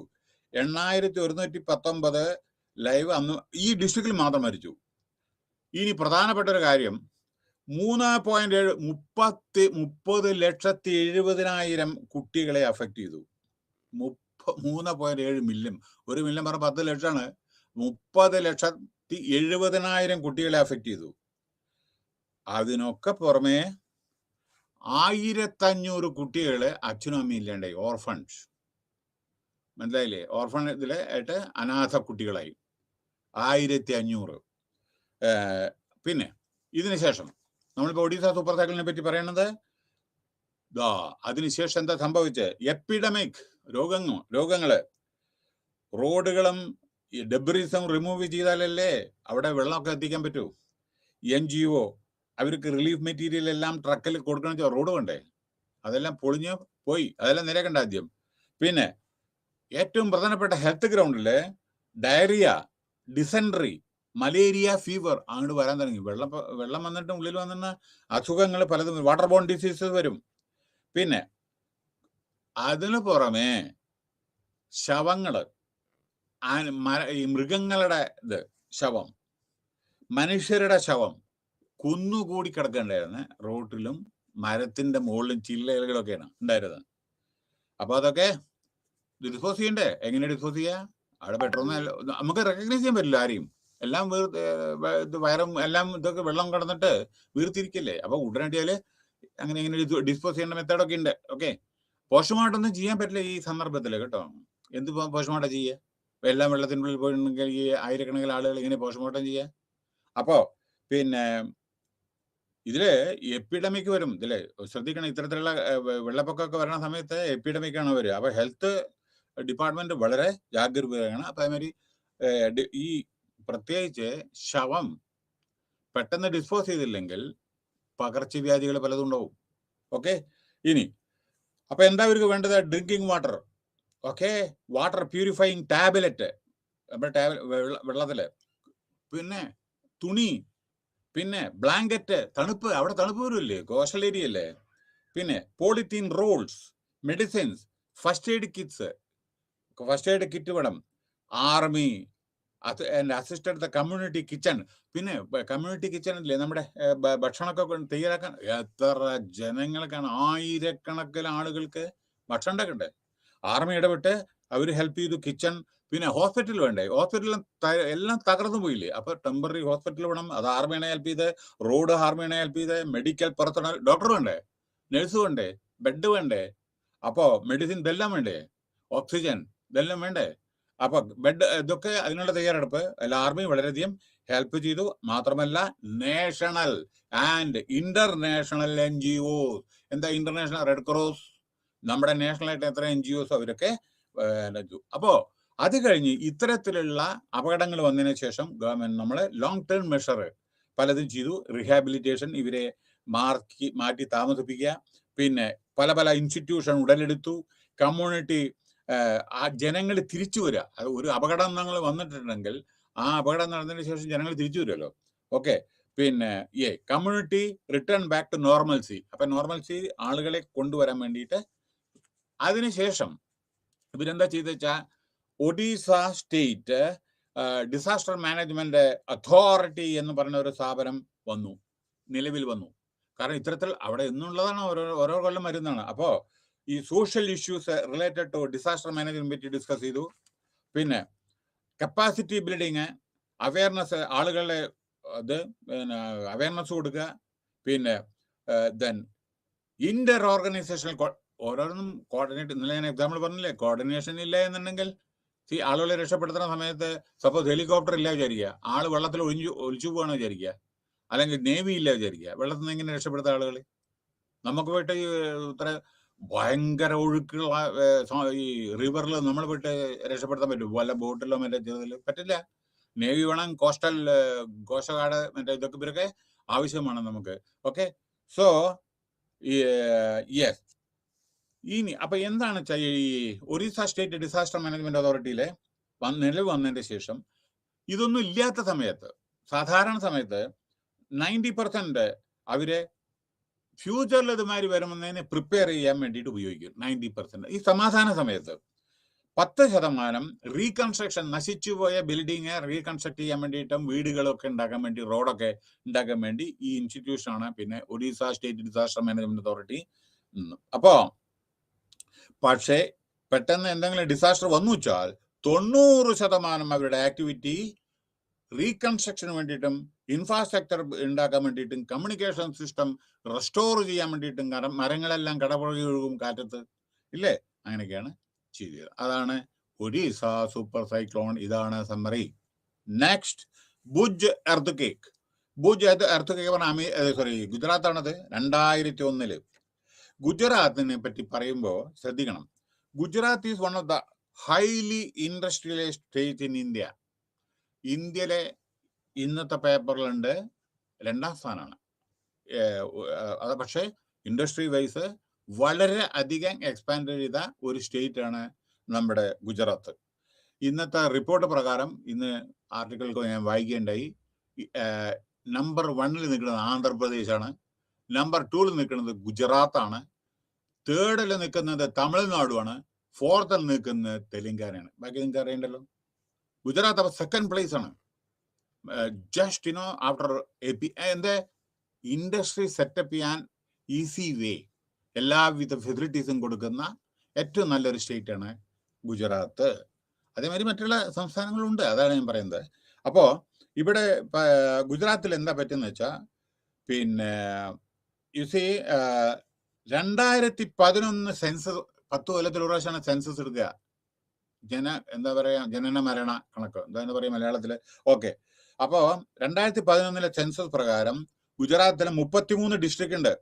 8,119 ലൈവ് അന്ന് ഈ ഡിസ്ട്രിക്റ്റിൽ മാത്രം മരിച്ചു. ഇനി പ്രധാനപ്പെട്ട ഒരു കാര്യം, 30,70,000 കുട്ടികളെ അഫക്റ്റ് ചെയ്തു. 3.7 മില്യൺ. 1 മില്യൺ പറഞ്ഞ 10 ലക്ഷമാണ്. 30,70,000 കുട്ടികളെ അഫക്റ്റ് ചെയ്തു. അതിനൊക്കെ പുറമെ 1,500 കുട്ടികള് അച്ഛനും അമ്മയും ഇല്ലാണ്ടായി. ഓർഫൺസ്, മനസ്സിലായില്ലേ? ഓർഫൺ ഇതില് ആയിട്ട് അനാഥ കുട്ടികളായി 1,500. പിന്നെ ഇതിനുശേഷം നമ്മളിപ്പോ ഒഡീസ സൂപ്പർ സൈക്ലോണിനെ പറ്റി പറയണത്, അതിനുശേഷം എന്താ സംഭവിച്ചത്? എപ്പിഡമിക് രോഗങ്ങള്. റോഡുകളും ഡെബ്രീസും റിമൂവ് ചെയ്താലല്ലേ അവിടെ വെള്ളമൊക്കെ എത്തിക്കാൻ പറ്റൂ. NGO അവർക്ക് റിലീഫ് മെറ്റീരിയൽ എല്ലാം ട്രക്കിൽ കൊടുക്കണം. റോഡ് വേണ്ടേ? അതെല്ലാം പൊളിഞ്ഞ് പോയി. അതെല്ലാം നിരക്കണ്ട ആദ്യം. പിന്നെ ഏറ്റവും പ്രധാനപ്പെട്ട ഹെൽത്ത് ഗ്രൗണ്ടില് ഡയറിയ, ഡിസെൻട്രി, മലേറിയ, ഫീവർ അങ്ങോട്ട് വരാൻ തുടങ്ങി. വെള്ളം വന്നിട്ട് ഉള്ളിൽ വന്നിട്ട് അസുഖങ്ങൾ പലതും, വാട്ടർ ബോൺ ഡിസീസസ് വരും. പിന്നെ അതിനു പുറമെ ശവങ്ങള്, ഈ മൃഗങ്ങളുടെ ശവം, മനുഷ്യരുടെ ശവം കുന്നുകൂടി കിടക്കണ്ടായിരുന്നു. റോട്ടിലും മരത്തിന്റെ മുകളിലും ചില്ലകളൊക്കെയാണ് ഉണ്ടായിരുന്നത്. അപ്പൊ അതൊക്കെ ഡിസ്പോസ് ചെയ്യണ്ടേ? എങ്ങനെ ഡിസ്പോസ് ചെയ്യാ? അവിടെ പെട്രോൾ നമുക്ക് റെക്കഗ്നൈസ് ചെയ്യാൻ പറ്റില്ല ആരെയും. എല്ലാം വയറും എല്ലാം ഇതൊക്കെ വെള്ളം കടന്നിട്ട് വീർത്തിരിക്കല്ലേ. അപ്പൊ ഉടനടിയാല് അങ്ങനെ ഇങ്ങനെ ഡിസ്പോസ് ചെയ്യേണ്ട മെത്തേഡൊക്കെ ഉണ്ട്. ഓക്കെ, പോസ്റ്റ്മോർട്ടം ഒന്നും ചെയ്യാൻ പറ്റില്ല ഈ സന്ദർഭത്തിൽ കേട്ടോ. എന്ത് പോസ്റ്റ്മോർട്ടം ചെയ്യുക? എല്ലാം വെള്ളത്തിനുള്ളിൽ പോയിട്ടുണ്ടെങ്കിൽ ഈ ആയിരക്കണക്കിന് ആളുകൾ ഇങ്ങനെ പോസ്റ്റ്മോർട്ടം ചെയ്യുക. അപ്പോ പിന്നെ ഇതില് എപ്പിഡമിക് വരും. ഇതില് ശ്രദ്ധിക്കണം, ഇത്തരത്തിലുള്ള വെള്ളപ്പൊക്കമൊക്കെ വരുന്ന സമയത്ത് എപ്പിഡമിക്കാണ് വരിക. അപ്പൊ ഹെൽത്ത് ഡിപ്പാർട്ട്മെന്റ് വളരെ ജാഗ്രതയാണ്. അപ്പൊ അതേമാതിരി ഈ പ്രത്യേകിച്ച് ശവം പെട്ടെന്ന് ഡിസ്പോസ് ചെയ്തില്ലെങ്കിൽ പകർച്ചവ്യാധികൾ പലതും ഉണ്ടാവും. ഓക്കെ, ഇനി അപ്പൊ എന്താ ഇവർക്ക് വേണ്ടത്? Drinking water. Okay, water purifying tablet നമ്മുടെ വെള്ളത്തില്, പിന്നെ തുണി, പിന്നെ ബ്ലാങ്കറ്റ്, തണുപ്പ്. അവിടെ തണുപ്പ് വരുമല്ലേ, കോസ്റ്റൽ ഏരിയ അല്ലേ. പിന്നെ polythene rolls, medicines, first aid kits, first aid kit വേണം. Army, assisted the community kitchen. പിന്നെ കമ്മ്യൂണിറ്റി കിച്ചൺ ഇല്ലേ, നമ്മുടെ ഭക്ഷണമൊക്കെ തയ്യാറാക്കാൻ എത്ര ജനങ്ങൾക്കാണ്, ആയിരക്കണക്കിന് ആളുകൾക്ക് ഭക്ഷണം ഉണ്ടാക്കണ്ടേ. ആർമി ഇടപെട്ട് അവർ ഹെൽപ്പ് ചെയ്തു. കിച്ചൺ, പിന്നെ ഹോസ്പിറ്റൽ വേണ്ടേ, ഹോസ്പിറ്റലും എല്ലാം തകർന്നു പോയില്ലേ. അപ്പൊ ടെമ്പററി ഹോസ്പിറ്റൽ വേണം, അത് ആർമിയാണ് ഹെൽപ്പ് ചെയ്ത്. റോഡ് ആർമിയാണ് ഹെൽപ്പ് ചെയ്ത്. മെഡിക്കൽ പുറത്തുള്ള ഡോക്ടർ വേണ്ടേ, നഴ്സ് വേണ്ടേ, ബെഡ് വേണ്ടേ, അപ്പോ മെഡിസിൻ ഇതെല്ലാം വേണ്ടേ, ഓക്സിജൻ ഇതെല്ലാം വേണ്ടേ. അപ്പൊ ബെഡ് ഇതൊക്കെ അതിനുള്ള തയ്യാറെടുപ്പ് ആർമി വളരെയധികം ഹെൽപ്പ് ചെയ്തു. മാത്രമല്ല നാഷണൽ ആൻഡ് ഇന്റർനാഷണൽ NGO, എന്താ ഇന്റർനാഷണൽ റെഡ് ക്രോസ്, നമ്മുടെ നാഷണൽ ആയിട്ട് എത്ര NGOs അവരൊക്കെ. അപ്പോ അത് കഴിഞ്ഞ് ഇത്തരത്തിലുള്ള അപകടങ്ങൾ വന്നതിന് ശേഷം ഗവൺമെന്റ് നമ്മള് ലോങ് ടേം മെഷർ പലതും ചെയ്തു. റിഹാബിലിറ്റേഷൻ, ഇവരെ മാറ്റി താമസിപ്പിക്കുക. പിന്നെ പല പല ഇൻസ്റ്റിറ്റ്യൂഷൻ ഉടലെടുത്തു. കമ്മ്യൂണിറ്റി, ആ ജനങ്ങൾ തിരിച്ചു വരിക. ഒരു അപകടം വന്നിട്ടുണ്ടെങ്കിൽ ആ അപകടം നടന്നതിന് ശേഷം ജനങ്ങൾ തിരിച്ചു വരുമല്ലോ. ഓക്കെ, പിന്നെ community return back to normalcy. അപ്പൊ നോർമൽസി ആളുകളെ കൊണ്ടുവരാൻ വേണ്ടിയിട്ട് അതിനുശേഷം ഇവരെന്താ ചെയ്തെന്ന് വെച്ചാൽ Odisha state disaster management authority എന്ന് പറഞ്ഞ ഒരു സ്ഥാപനം നിലവിൽ വന്നു. കാരണം ഇത്തരത്തിൽ അവിടെ എന്നുള്ളതാണ്, ഓരോ കൊല്ലം വരുന്നതാണ്. അപ്പോ ഈ social issues related to disaster management പറ്റി ഡിസ്കസ് ചെയ്തു. പിന്നെ കപ്പാസിറ്റി ബിൽഡിങ്, അവയർനെസ്, ആളുകളുടെ അവയർനെസ് കൊടുക്കുക. പിന്നെ ദെൻ ഇന്റർ ഓർഗനൈസേഷണൽ ഓരോന്നും കോർഡിനേറ്റ്. ഇന്നലെ ഞാൻ എക്സാമ്പിൾ പറഞ്ഞില്ലേ, കോർഡിനേഷൻ ഇല്ല എന്നുണ്ടെങ്കിൽ ആളുകളെ രക്ഷപ്പെടുത്തുന്ന സമയത്ത് സപ്പോസ് ഹെലികോപ്റ്റർ ഇല്ല വിചാരിക്കുക, ആള് വെള്ളത്തിൽ ഒലിച്ചു പോവാണ് വിചാരിക്കുക, അല്ലെങ്കിൽ നേവി ഇല്ല വിചാരിക്കുക, വെള്ളത്തിൽ നിന്ന് എങ്ങനെ രക്ഷപ്പെടുത്ത ആളുകൾ? നമുക്ക് പോയിട്ട് ഇത്ര ഭയങ്കര ഒഴുക്കുള്ള ഈ റിവറിൽ നമ്മൾ പോയിട്ട് രക്ഷപ്പെടുത്താൻ പറ്റും? വല്ല ബോട്ടിലോ മറ്റേ ചെറുതിൽ പറ്റില്ല. നേവി വേണം, കോസ്റ്റ് ഗാർഡ്, മറ്റേ ഇതൊക്കെ ഇവരൊക്കെ ആവശ്യമാണ് നമുക്ക്. Okay, so yes. ഇനി അപ്പൊ എന്താണ് ഈ ഒറീസ സ്റ്റേറ്റ് ഡിസാസ്റ്റർ മാനേജ്മെന്റ് അതോറിറ്റിയിലെ നിലവിൽ വന്നതിന്റെ ശേഷം ഇതൊന്നും ഇല്ലാത്ത സമയത്ത്, സാധാരണ സമയത്ത് 90% അവര് ഫ്യൂച്ചറിൽ ഇതുമാതിരി വരുമെന്നതിനെ പ്രിപ്പയർ ചെയ്യാൻ വേണ്ടിയിട്ട് ഉപയോഗിക്കും. 90%. ഈ സമാധാന സമയത്ത് 10% റീകൺസ്ട്രക്ഷൻ, നശിച്ചുപോയ ബിൽഡിങ് റീകൺസ്ട്രക്ട് ചെയ്യാൻ വേണ്ടിയിട്ടും വീടുകളൊക്കെ ഉണ്ടാക്കാൻ വേണ്ടി, റോഡൊക്കെ ഉണ്ടാക്കാൻ വേണ്ടി ഈ ഇൻസ്റ്റിറ്റ്യൂഷനാണ് പിന്നെ Odisha state disaster management authority. അപ്പോ പക്ഷേ പെട്ടെന്ന് എന്തെങ്കിലും ഡിസാസ്റ്റർ വന്നു വെച്ചാൽ 90% അവരുടെ ആക്ടിവിറ്റി റീകൺസ്ട്രക്ഷന് വേണ്ടിയിട്ടും ഇൻഫ്രാസ്ട്രക്ചർ ഉണ്ടാക്കാൻ വേണ്ടിയിട്ടും കമ്മ്യൂണിക്കേഷൻ സിസ്റ്റം റെസ്റ്റോർ ചെയ്യാൻ വേണ്ടിയിട്ടും, കാരണം മരങ്ങളെല്ലാം കടപുഴകി ഒഴുകും കാറ്റത്ത് ഇല്ലേ, അങ്ങനെയൊക്കെയാണ് ചെയ്തത്. അതാണ് ഒഡീസ സൂപ്പർ സൈക്ലോൺ. ഇതാണ് summary. Next, Bhuj earth cake. Bhuj earth cake പറഞ്ഞ ഗുജറാത്താണത്. 2001. ഗുജറാത്തിനെ പറ്റി പറയുമ്പോൾ ശ്രദ്ധിക്കണം, Gujarat is one of the highly industrialised state in India. ഇന്ത്യയിലെ ഇന്നത്തെ പേപ്പറിലുണ്ട് 2ാം സ്ഥാനമാണ്. അത് പക്ഷേ ഇൻഡസ്ട്രി വൈസ് വളരെ അധികം എക്സ്പാൻഡ് ചെയ്ത ഒരു സ്റ്റേറ്റ് ആണ് നമ്മുടെ ഗുജറാത്ത്. ഇന്നത്തെ റിപ്പോർട്ട് പ്രകാരം ഇന്ന് ആർട്ടിക്കിൾ ഞാൻ വായിക്കേണ്ടായി. നമ്പർ 1 നിൽക്കുന്നത് ആന്ധ്രാപ്രദേശാണ്, നമ്പർ 2 നിൽക്കുന്നത് ഗുജറാത്താണ്, 3 നിൽക്കുന്നത് തമിഴ്നാടുമാണ്, 4 നിൽക്കുന്നത് തെലങ്കാനയാണ്. ബാക്കി നിങ്ങൾക്ക് അറിയണ്ടല്ലോ. ഗുജറാത്ത് അപ്പോൾ 2nd place ആണ്. ജസ്റ്റ് ആഫ്റ്റർ എന്താ ഇൻഡസ്ട്രി സെറ്റപ്പ് ചെയ്യാൻ ഈസി വേ, എല്ലാവിധ ഫെസിലിറ്റീസും കൊടുക്കുന്ന ഏറ്റവും നല്ലൊരു സ്റ്റേറ്റ് ആണ് ഗുജറാത്ത്. അതേമാതിരി മറ്റുള്ള സംസ്ഥാനങ്ങളുണ്ട്, അതാണ് ഞാൻ പറയുന്നത്. അപ്പോൾ ഇവിടെ ഗുജറാത്തിൽ എന്താ പറ്റുന്ന വെച്ചാൽ, പിന്നെ യുസി 2011 സെൻസസ്, 10 കൊല്ലത്തിൽ ഒരു പ്രാവശ്യമാണ് സെൻസസ് എടുക്കുക. എന്താ പറയാ, ജനന മരണ കണക്ക് എന്താ പറയാ മലയാളത്തില്. ഓക്കെ, അപ്പോ 2011 സെൻസസ് പ്രകാരം ഗുജറാത്തിലെ 33 ഡിസ്ട്രിക്ട് ഉണ്ട്.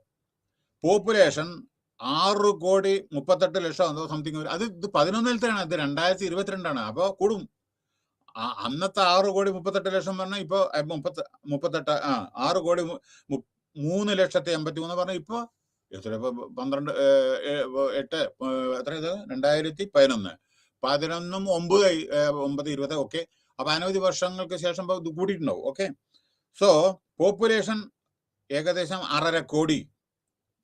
പോപ്പുലേഷൻ 6,38,00,000 എന്തോ സംതിങ്. അത് ഇത് 11-ലാണ്, ഇത് 2022 അപ്പോ കൂടും. അന്നത്തെ 6,38,00,000 പറഞ്ഞാൽ ഇപ്പൊ 6,03,83,000 പറഞ്ഞാൽ ഇപ്പൊ എത്ര, ഇപ്പൊ 12 8 എത്ര, ഇത് 2011 11 9 20. ഓക്കെ, അപ്പൊ അനവധി വർഷങ്ങൾക്ക് ശേഷം ഇത് കൂടിയിട്ടുണ്ടാവും. ഓക്കെ, സോ പോപ്പുലേഷൻ ഏകദേശം 6.5 കോടി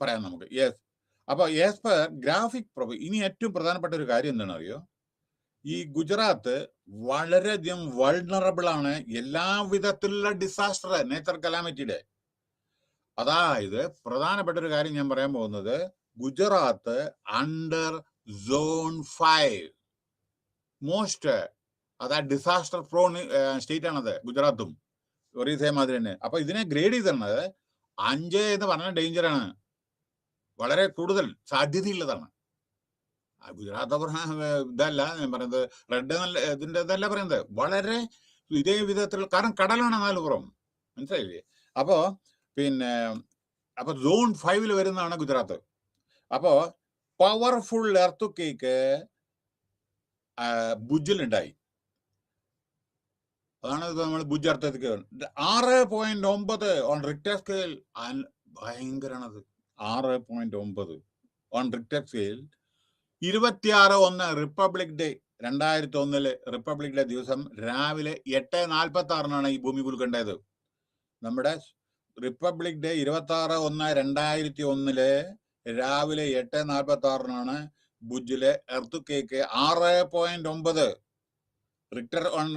പറയാം നമുക്ക്. യെസ്, അപ്പൊ യെസ് പെർ ഗ്രാഫിക് പ്രൊഫൈൽ. ഇനി ഏറ്റവും പ്രധാനപ്പെട്ട ഒരു കാര്യം എന്താണെന്ന് അറിയോ, ഈ ഗുജറാത്ത് വളരെയധികം വൾണറബിൾ ആണ് എല്ലാ വിധത്തിലുള്ള ഡിസാസ്റ്റർ, നേച്ചർ കലാമിറ്റിയുടെ. അതായത് പ്രധാനപ്പെട്ട ഒരു കാര്യം ഞാൻ പറയാൻ പോകുന്നത്, ഗുജറാത്ത് അണ്ടർ സോൺ 5 മോസ്റ്റ്, അതായത് ഡിസാസ്റ്റർ പ്രോൺ സ്റ്റേറ്റ് ആണത് ഗുജറാത്തും ഒറീസ മാതിരി തന്നെ. അപ്പൊ ഇതിനെ ഗ്രേഡ് ചെയ്തിരുന്നത് 5 എന്ന് പറഞ്ഞാൽ ഡേഞ്ചറാണ്, വളരെ കൂടുതൽ സാധ്യതയുള്ളതാണ്. ഗുജറാത്ത് ഇതല്ല ഞാൻ പറയുന്നത്, റെഡ് നല്ല ഇതിന്റെ ഇതല്ല പറയുന്നത്, വളരെ ഇതേ വിധത്തിലുള്ള, കാരണം കടലാണ് 4 പുറം, മനസ്സിലായില്ലേ. അപ്പോ അപ്പൊ സോൺ 5 വരുന്നതാണ് ഗുജറാത്ത്. അപ്പോ പവർഫുൾ എർത്ത് കേക്ക് ഭുജിലുണ്ടായി. അതാണ് നമ്മൾ Bhuj earth 6.9 on Richter scale. ഭയങ്കരാണത്. 6.9 on Richter scale. 26/1 Republic Day 2001 Republic Day ദിവസം രാവിലെ 8:46 ഈ ഭൂമി കുലുക്കണ്ടായത്. നമ്മുടെ റിപ്പബ്ലിക് ഡേ 26/1/2001 രാവിലെ 8:46 ഭുജിലെ എർത്ത് കേക്ക് 6.9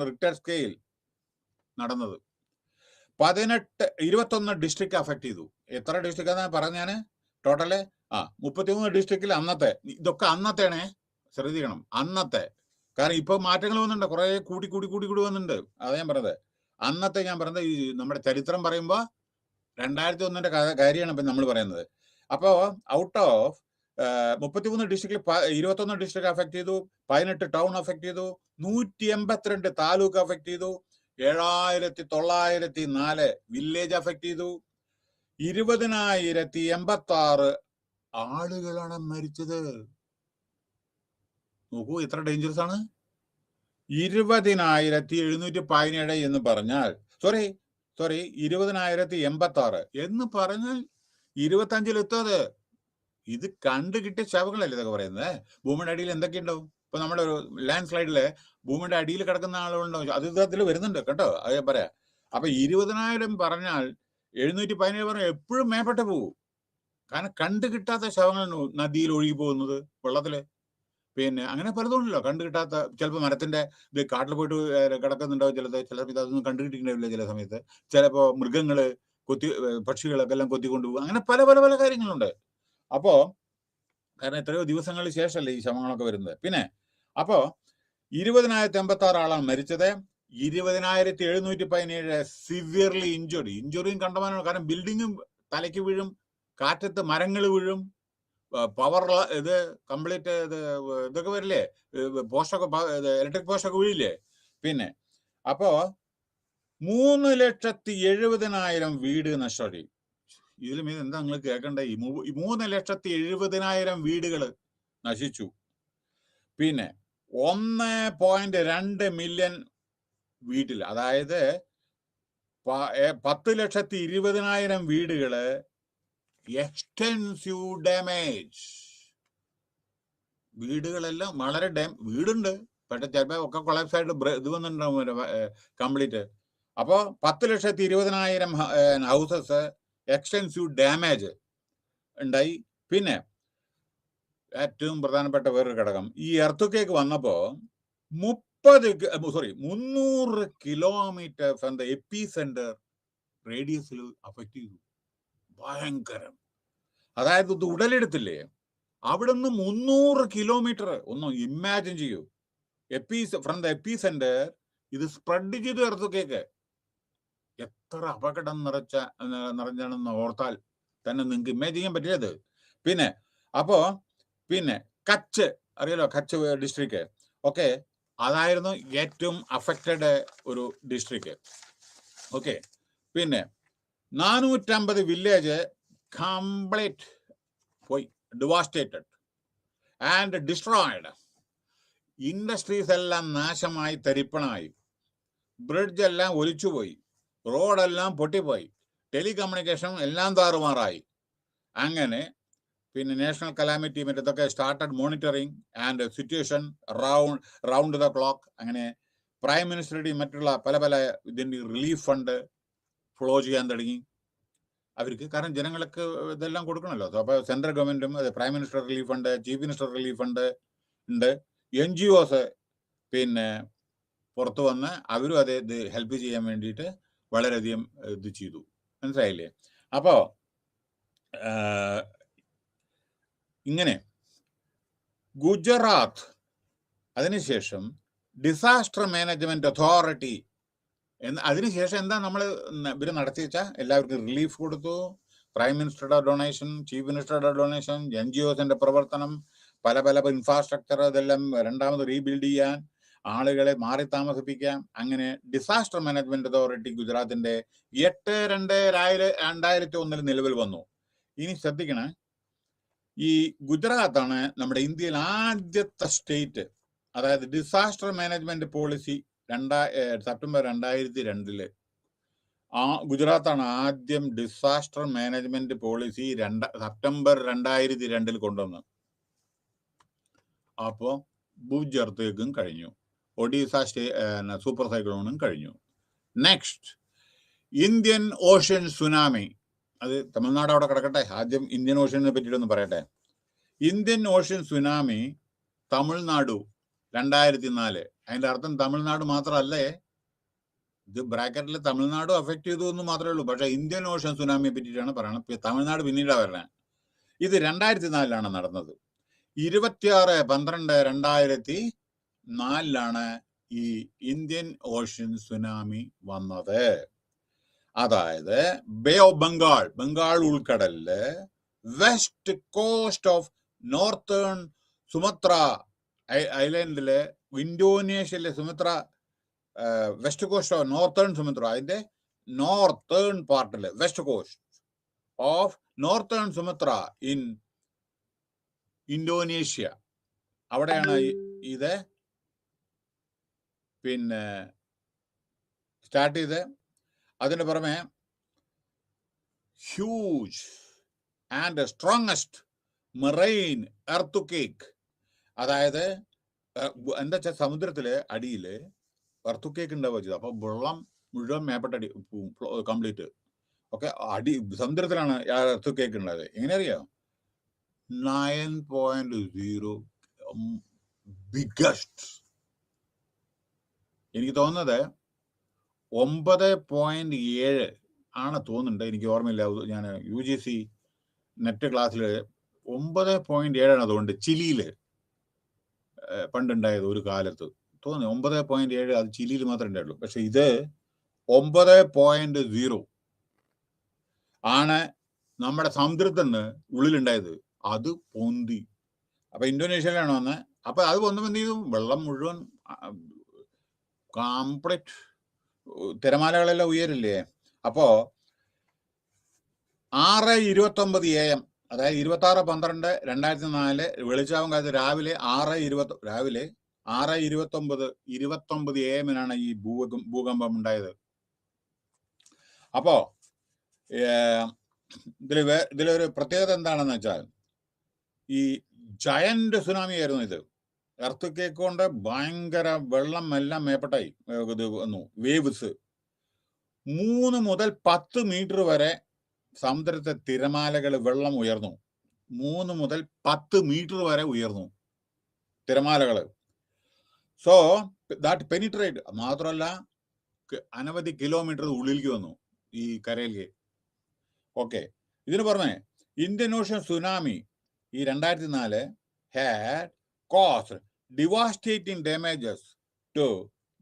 റിക്ടർ സ്കെയിൽ നടന്നത്. 21 ഡിസ്ട്രിക്ട് അഫക്ട് ചെയ്തു. എത്ര ഡിസ്ട്രിക്ട് ആണെന്ന് പറഞ്ഞാണ് ടോട്ടല്? 33 ഡിസ്ട്രിക്റ്റിൽ അന്നത്തെ, ഇതൊക്കെ അന്നത്തെയാണേ, ശ്രദ്ധിക്കണം, അന്നത്തെ. കാരണം ഇപ്പൊ മാറ്റങ്ങൾ വന്നിട്ടുണ്ട്, കുറെ കൂടി വന്നിട്ടുണ്ട്. അതാ ഞാൻ പറഞ്ഞത്. അന്നത്തെ ഞാൻ പറഞ്ഞത് ഈ നമ്മുടെ ചരിത്രം പറയുമ്പോ 2001 കാര്യമാണ് ഇപ്പൊ നമ്മൾ പറയുന്നത്. അപ്പോ ഔട്ട് ഓഫ് 33 ഡിസ്ട്രിക്റ്റിൽ 21 ഡിസ്ട്രിക്ട് അഫക്ട് ചെയ്തു, 18 ടൗൺ അഫക്ട് ചെയ്തു, 182 താലൂക്ക് അഫക്ട് ചെയ്തു, 7,904 വില്ലേജ് അഫക്ട് ചെയ്തു, 20,086 ആളുകളാണ് മരിച്ചത്. നോക്കൂ എത്ര ഡേഞ്ചറസ് ആണ്. 20,717 എന്ന് പറഞ്ഞാൽ, സോറി 20,086 എന്ന് പറഞ്ഞാൽ 25 എത്താതെ. ഇത് കണ്ടു കിട്ടിയ ശവങ്ങളല്ലേ ഇതൊക്കെ പറയുന്നത്. ഭൂമിയുടെ അടിയിൽ എന്തൊക്കെ ഉണ്ടാവും? ഇപ്പൊ നമ്മുടെ ഒരു ലാൻഡ് സ്ലൈഡില് ഭൂമിയുടെ അടിയിൽ കിടക്കുന്ന ആളുകളുണ്ടാവും, അത് ഇതിൽ വരുന്നുണ്ട് കേട്ടോ, അത് ഞാൻ പറയാം. അപ്പൊ 20,000 പറഞ്ഞാൽ 717 പറഞ്ഞാൽ എപ്പോഴും മേപ്പെട്ട് പോകും. കാരണം കണ്ടു കിട്ടാത്ത ശവങ്ങൾ നദിയിൽ ഒഴുകി പോകുന്നത്, വെള്ളത്തില്. അങ്ങനെ പലതുണ്ടല്ലോ കണ്ടു കിട്ടാത്ത. ചിലപ്പോൾ മരത്തിന്റെ ഇത് കാട്ടിൽ പോയിട്ട് കിടക്കുന്നുണ്ടാവും, ചിലപ്പോൾ ഇതൊന്നും കണ്ടുകിട്ടിയിട്ടുണ്ടാവില്ല ചില സമയത്ത്. ചിലപ്പോ മൃഗങ്ങള് പക്ഷികളൊക്കെ എല്ലാം കൊത്തിക്കൊണ്ടുപോകും. അങ്ങനെ പല പല പല കാര്യങ്ങളുണ്ട്. അപ്പോ കാരണം എത്രയോ ദിവസങ്ങൾക്ക് ശേഷമല്ലേ ഈ ശവങ്ങളൊക്കെ വരുന്നത്. അപ്പോ 20,086 ആളാണ് മരിച്ചത്. 20,717 സിവിയർലി ഇഞ്ചുറിയും കണ്ടമാനമാണ്. കാരണം ബിൽഡിങ്ങും തലയ്ക്ക് വീഴും, കാറ്റത്ത് മരങ്ങൾ വീഴും, പവർ ഇത് കംപ്ലീറ്റ് ഇതൊക്കെ വരില്ലേ, പോസ്റ്റൊക്കെ, ഇലക്ട്രിക് പോസ്റ്റൊക്കെ വീഴില്ലേ. അപ്പോ 3,70,000 വീട് നഷ്ടമായി. ഇതിൽ മീത് എന്താ നിങ്ങൾ കേൾക്കണ്ടേ? 3,70,000 വീടുകൾ നശിച്ചു. 1.2 മില്യൺ വീട്ടിൽ, അതായത് 10,20,000 വീടുകള് എക്സ്റ്റെൻസീവ് ഡാമേജ്. വീടുകളെല്ലാം വളരെ വീടുണ്ട്, പക്ഷെ ചിലപ്പോൾ ഒക്കെ കൊളാപ്സ് ആയിട്ട് ഇത് വന്നിട്ടുണ്ടാവും കംപ്ലീറ്റ്. അപ്പോൾ 10,20,000 ഹൗസസ് എക്സ്റ്റെൻസീവ് ഡാമേജ് ഉണ്ടായി. പിന്നെ ഏറ്റവും പ്രധാനപ്പെട്ട വേറൊരു ഘടകം, ഈ എർത്തുക്കേക്ക് വന്നപ്പോൾ 300 kilometre from the epicentre റേഡിയസിൽ അഫക്റ്റ് ചെയ്തു. ഭയങ്കരം. അതായത് ഇത് ഉടലെടുത്തില്ലേ, അവിടുന്ന് 300 കിലോമീറ്റർ. ഒന്ന് ഇമാജിൻ ചെയ്യൂ. ഫ്രം ദ എപ്പി സെന്റർ ഇത് സ്പ്രെഡ് ചെയ്ത് എർത്തുക്കേക്ക്. എത്ര അപകടം നിറഞ്ഞാണെന്ന് ഓർത്താൽ തന്നെ നിങ്ങൾക്ക് ഇമാജിൻ ചെയ്യാൻ പറ്റിയത്. പിന്നെ കച്ച് അറിയാലോ, കച്ച് ഡിസ്ട്രിക്ട്. ഓക്കെ, അതായിരുന്നു ഏറ്റവും അഫക്റ്റഡ് ഒരു ഡിസ്ട്രിക്ട്. ഓക്കെ, പിന്നെ 450 വില്ലേജ് കംപ്ലീറ്റ് പോയി, ഡിവാസ്റ്റേറ്റഡ് ആൻഡ് ഡിസ്ട്രോയിഡ്. ഇൻഡസ്ട്രീസ് എല്ലാം നാശമായി, തരിപ്പണമായി. ബ്രിഡ്ജ് എല്ലാം ഒലിച്ചുപോയി, റോഡെല്ലാം പൊട്ടിപ്പോയി, ടെലികമ്മ്യൂണിക്കേഷൻ എല്ലാം താറുമാറായി. അങ്ങനെ പിന്നെ നാഷണൽ കലാമിറ്റി ഇതൊക്കെ started monitoring and situation round the clock. അങ്ങനെ പ്രൈം മിനിസ്റ്ററുടെയും മറ്റുള്ള പല ഇതിൻ്റെ റിലീഫ് ഫണ്ട് ഫ്ലോ ചെയ്യാൻ തുടങ്ങി അവർക്ക്. കാരണം ജനങ്ങൾക്ക് ഇതെല്ലാം കൊടുക്കണമല്ലോ. അപ്പോൾ സെൻട്രൽ ഗവൺമെൻറ്റും prime minister relief fund, chief minister relief fund ഉണ്ട്. NGOs പിന്നെ പുറത്തു വന്ന് അവരും അതേ ഇത് ഹെൽപ്പ് ചെയ്യാൻ വേണ്ടിയിട്ട് വളരെയധികം ഇത് ചെയ്തു. മനസ്സിലായില്ലേ? അപ്പോൾ ഇങ്ങനെ ഗുജറാത്ത് അതിനുശേഷം ഡിസാസ്റ്റർ മാനേജ്മെന്റ് അതോറിറ്റി അതിനുശേഷം എന്താ നമ്മൾ ഇവർ നടത്തി വെച്ചാൽ എല്ലാവർക്കും റിലീഫ് കൊടുത്തു. പ്രൈം മിനിസ്റ്ററുടെ ഡൊണേഷൻ, ചീഫ് മിനിസ്റ്ററുടെ ഡൊണേഷൻ, NGOസിന്റെ പ്രവർത്തനം, പല ഇൻഫ്രാസ്ട്രക്ചർ, ഇതെല്ലാം രണ്ടാമത് റീബിൽഡ് ചെയ്യാൻ, ആളുകളെ മാറി താമസിപ്പിക്കാം. അങ്ങനെ ഡിസാസ്റ്റർ മാനേജ്മെന്റ് അതോറിറ്റി ഗുജറാത്തിന്റെ 8/2/2001 നിലവിൽ വന്നു. ഇനി ശ്രദ്ധിക്കണേ, ഈ ഗുജറാത്താണ് നമ്മുടെ ഇന്ത്യയിൽ ആദ്യത്തെ സ്റ്റേറ്റ്. അതായത് ഡിസാസ്റ്റർ മാനേജ്മെന്റ് പോളിസി സെപ്റ്റംബർ 2002 ഗുജറാത്താണ് ആദ്യം ഡിസാസ്റ്റർ മാനേജ്മെന്റ് പോളിസി സെപ്റ്റംബർ 2002 കൊണ്ടുവന്നു. അപ്പോൾ ഭുജ് എർത്തേക്കും കഴിഞ്ഞു, ഒഡീസ സൂപ്പർ സൈക്ലോണും കഴിഞ്ഞു. Next, Indian ocean tsunami. അത് തമിഴ്നാട് അവിടെ കിടക്കട്ടെ, ആദ്യം ഇന്ത്യൻ ഓഷ്യനെ പറ്റിയിട്ടൊന്ന് പറയട്ടെ. Indian ocean tsunami Tamil Nadu 2004. അതിൻ്റെ അർത്ഥം തമിഴ്നാട് മാത്രമല്ലേ, ഇത് ബ്രാക്കറ്റിൽ തമിഴ്നാട് അഫക്റ്റ് ചെയ്തു എന്ന് മാത്രമേ ഉള്ളൂ. പക്ഷേ ഇന്ത്യൻ ഓഷ്യൻ സുനാമിയെ പറ്റിയിട്ടാണ് പറയണത്. തമിഴ്നാട് പിന്നീടാണ് വരണത്. ഇത് 2004 നടന്നത്. 26/12/2004 ഈ ഇന്ത്യൻ ഓഷ്യൻ സുനാമി വന്നത്. അതായത് ബേ ഓഫ് ബംഗാൾ ഉൾക്കടലില് west coast of northern Sumatra ഐലൻഡില്, ഇന്തോനേഷ്യയിലെ Sumatra west coast of northern Sumatra, അതിന്റെ നോർത്തേൺ പാർട്ടില് west coast of northern Sumatra in Indonesia, അവിടെയാണ് ഇത് പിന്നെ സ്റ്റാർട്ട് ചെയ്ത്. അതിന് പുറമെ huge and strongest marine earthquake. അതായത് എന്താ വെച്ചാൽ സമുദ്രത്തിലെ അടിയിൽ എർത്തുക്കേക്ക് ഉണ്ടാവുക ചെയ്തത്. അപ്പോൾ വെള്ളം മുഴുവൻ മേപ്പെട്ടടി കംപ്ലീറ്റ് ഒക്കെ സമുദ്രത്തിലാണ് എർത്തുക്കേക്ക് ഉണ്ടായത്. എങ്ങനെ അറിയാം? 9.0 ബിഗസ്റ്റ്. എനിക്ക് തോന്നുന്നത് 9.7 ആണ് തോന്നുന്നുണ്ട്, എനിക്ക് ഓർമ്മയില്ല. ഞാൻ UGC നെറ്റ് ക്ലാസ്സിൽ 9.7 അതുകൊണ്ട് ചിലിയിൽ പണ്ടുണ്ടായത് ഒരു കാലത്ത് തോന്നുന്നു 9.7. അത് ചിലിയിൽ മാത്രമേ ഉണ്ടായുള്ളൂ. പക്ഷെ ഇത് 9.0 ആണ് നമ്മുടെ സമുദ്രത്തിൽ നിന്ന് ഉള്ളിലുണ്ടായത്. അത് പൊന്തി. അപ്പൊ ഇന്തോനേഷ്യയിലാണ് വന്നത്. അപ്പൊ അത് വന്നപ്പോൾ എന്ത് ചെയ്തു? വെള്ളം മുഴുവൻ കംപ്ലീറ്റ്, തിരമാലകളെല്ലാം ഉയരില്ലേ. അപ്പോ 6:29 AM, അതായത് 26/12/2004 വെളിച്ചാവും കാലത്ത് രാവിലെ 6:29 AM ഈ ഭൂകമ്പം ഉണ്ടായത്. അപ്പോ ഇതിലൊരു പ്രത്യേകത എന്താണെന്ന് വെച്ചാൽ, ഈ ജയന്റ് സുനാമി ആയിരുന്നു ഇത്. എർത്ത് കേക്ക് കൊണ്ട് ഭയങ്കര വെള്ളം എല്ലാം മേപ്പട്ടായി ഇത് വന്നു, വേവ്സ്. 3 മുതൽ 10 മീറ്റർ വരെ സമുദ്രത്തെ തിരമാലകൾ വെള്ളം ഉയർന്നു. 3 മുതൽ 10 മീറ്റർ വരെ ഉയർന്നു തിരമാലകൾ. സോ ദാറ്റ് പെനിട്രേറ്റ്, മാത്രമല്ല അനവധി കിലോമീറ്റർ ഉള്ളിലേക്ക് വന്നു ഈ കരയിലേക്ക്. ഓക്കെ, ഇതിന് പുറമെ ഇന്ത്യൻ ഓഷ്യൻ സുനാമി ഈ 2004 had caused devastating damages to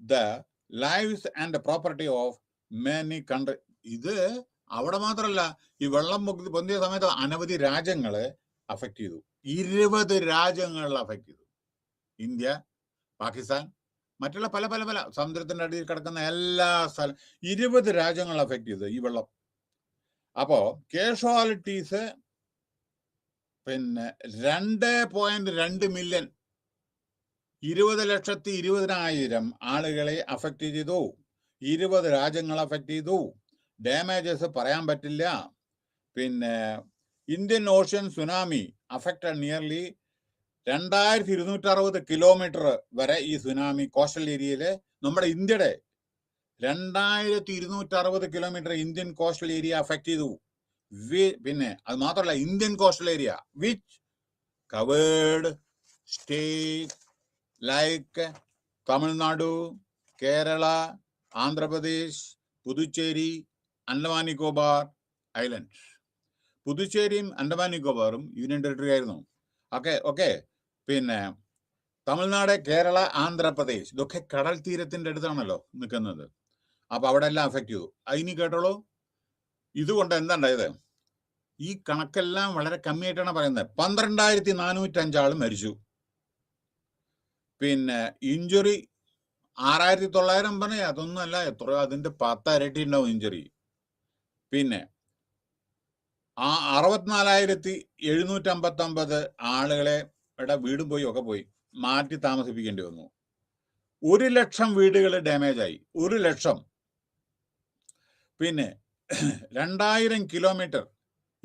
the lives and the property of many countries. ഇത് അവിടെ മാത്രമല്ല, ഈ വെള്ളം പൊന്തിയ സമയത്ത് അനവധി രാജ്യങ്ങളെ അഫക്റ്റ് ചെയ്തു. 20 രാജ്യങ്ങളിൽ അഫക്റ്റ് ചെയ്തു. ഇന്ത്യ, പാകിസ്ഥാൻ, മറ്റുള്ള പല പല പല സമുദ്രത്തിന്റെ അടിയിൽ കിടക്കുന്ന എല്ലാ സ്ഥലം 20 രാജ്യങ്ങൾ അഫക്റ്റ് ചെയ്തു ഈ വെള്ളം. അപ്പോ കാഷ്വാലിറ്റീസ് പിന്നെ 2.2 മില്യൺ, 20,20,000 ആളുകളെ അഫക്റ്റ് ചെയ്തു. 20 രാജ്യങ്ങൾ അഫക്റ്റ് ചെയ്തു. ഡാമേജസ് പറയാൻ പറ്റില്ല. പിന്നെ Indian ocean tsunami affected nearly 2260 kilometre വരെ ഈ സുനാമി കോസ്റ്റൽ ഏരിയയില്, നമ്മുടെ ഇന്ത്യയുടെ 2260 kilometre Indian coastal area affect ചെയ്തു. പിന്നെ അത് മാത്രമല്ല, Indian coastal area which covered state like Tamil Nadu, Kerala, Andhra Pradesh, Puducherry, Andaman Nicobar islands. പുതുച്ചേരിയും അണ്ടമാൻ നിക്കോബാറും യൂണിയൻ ടെറിട്ടറി ആയിരുന്നു. ഓക്കെ. പിന്നെ തമിഴ്നാട്, കേരള, ആന്ധ്രാപ്രദേശ് ഇതൊക്കെ കടൽ തീരത്തിന്റെ അടുത്താണല്ലോ നിൽക്കുന്നത്. അപ്പൊ അവിടെ എല്ലാം അഫക്റ്റ് ചെയ്തു. അതിന് കേട്ടോളൂ, ഇതുകൊണ്ട് എന്താ ഉണ്ടായത്? ഈ കണക്കെല്ലാം വളരെ കമ്മിയായിട്ടാണ് പറയുന്നത്. 12,405 ആൾ മരിച്ചു. പിന്നെ ഇഞ്ചുറി 6,900 പറഞ്ഞ അതൊന്നുമല്ല, എത്രയോ അതിന്റെ 10 ഇരട്ടി ഉണ്ടാവും ഇഞ്ചുറി. പിന്നെ 64,759 ആളുകളെ വീടും പോയി ഒക്കെ പോയി മാറ്റി താമസിപ്പിക്കേണ്ടി വന്നു. 1,00,000 വീടുകൾ ഡാമേജ് ആയി. 1,00,000. പിന്നെ 2000 kilometre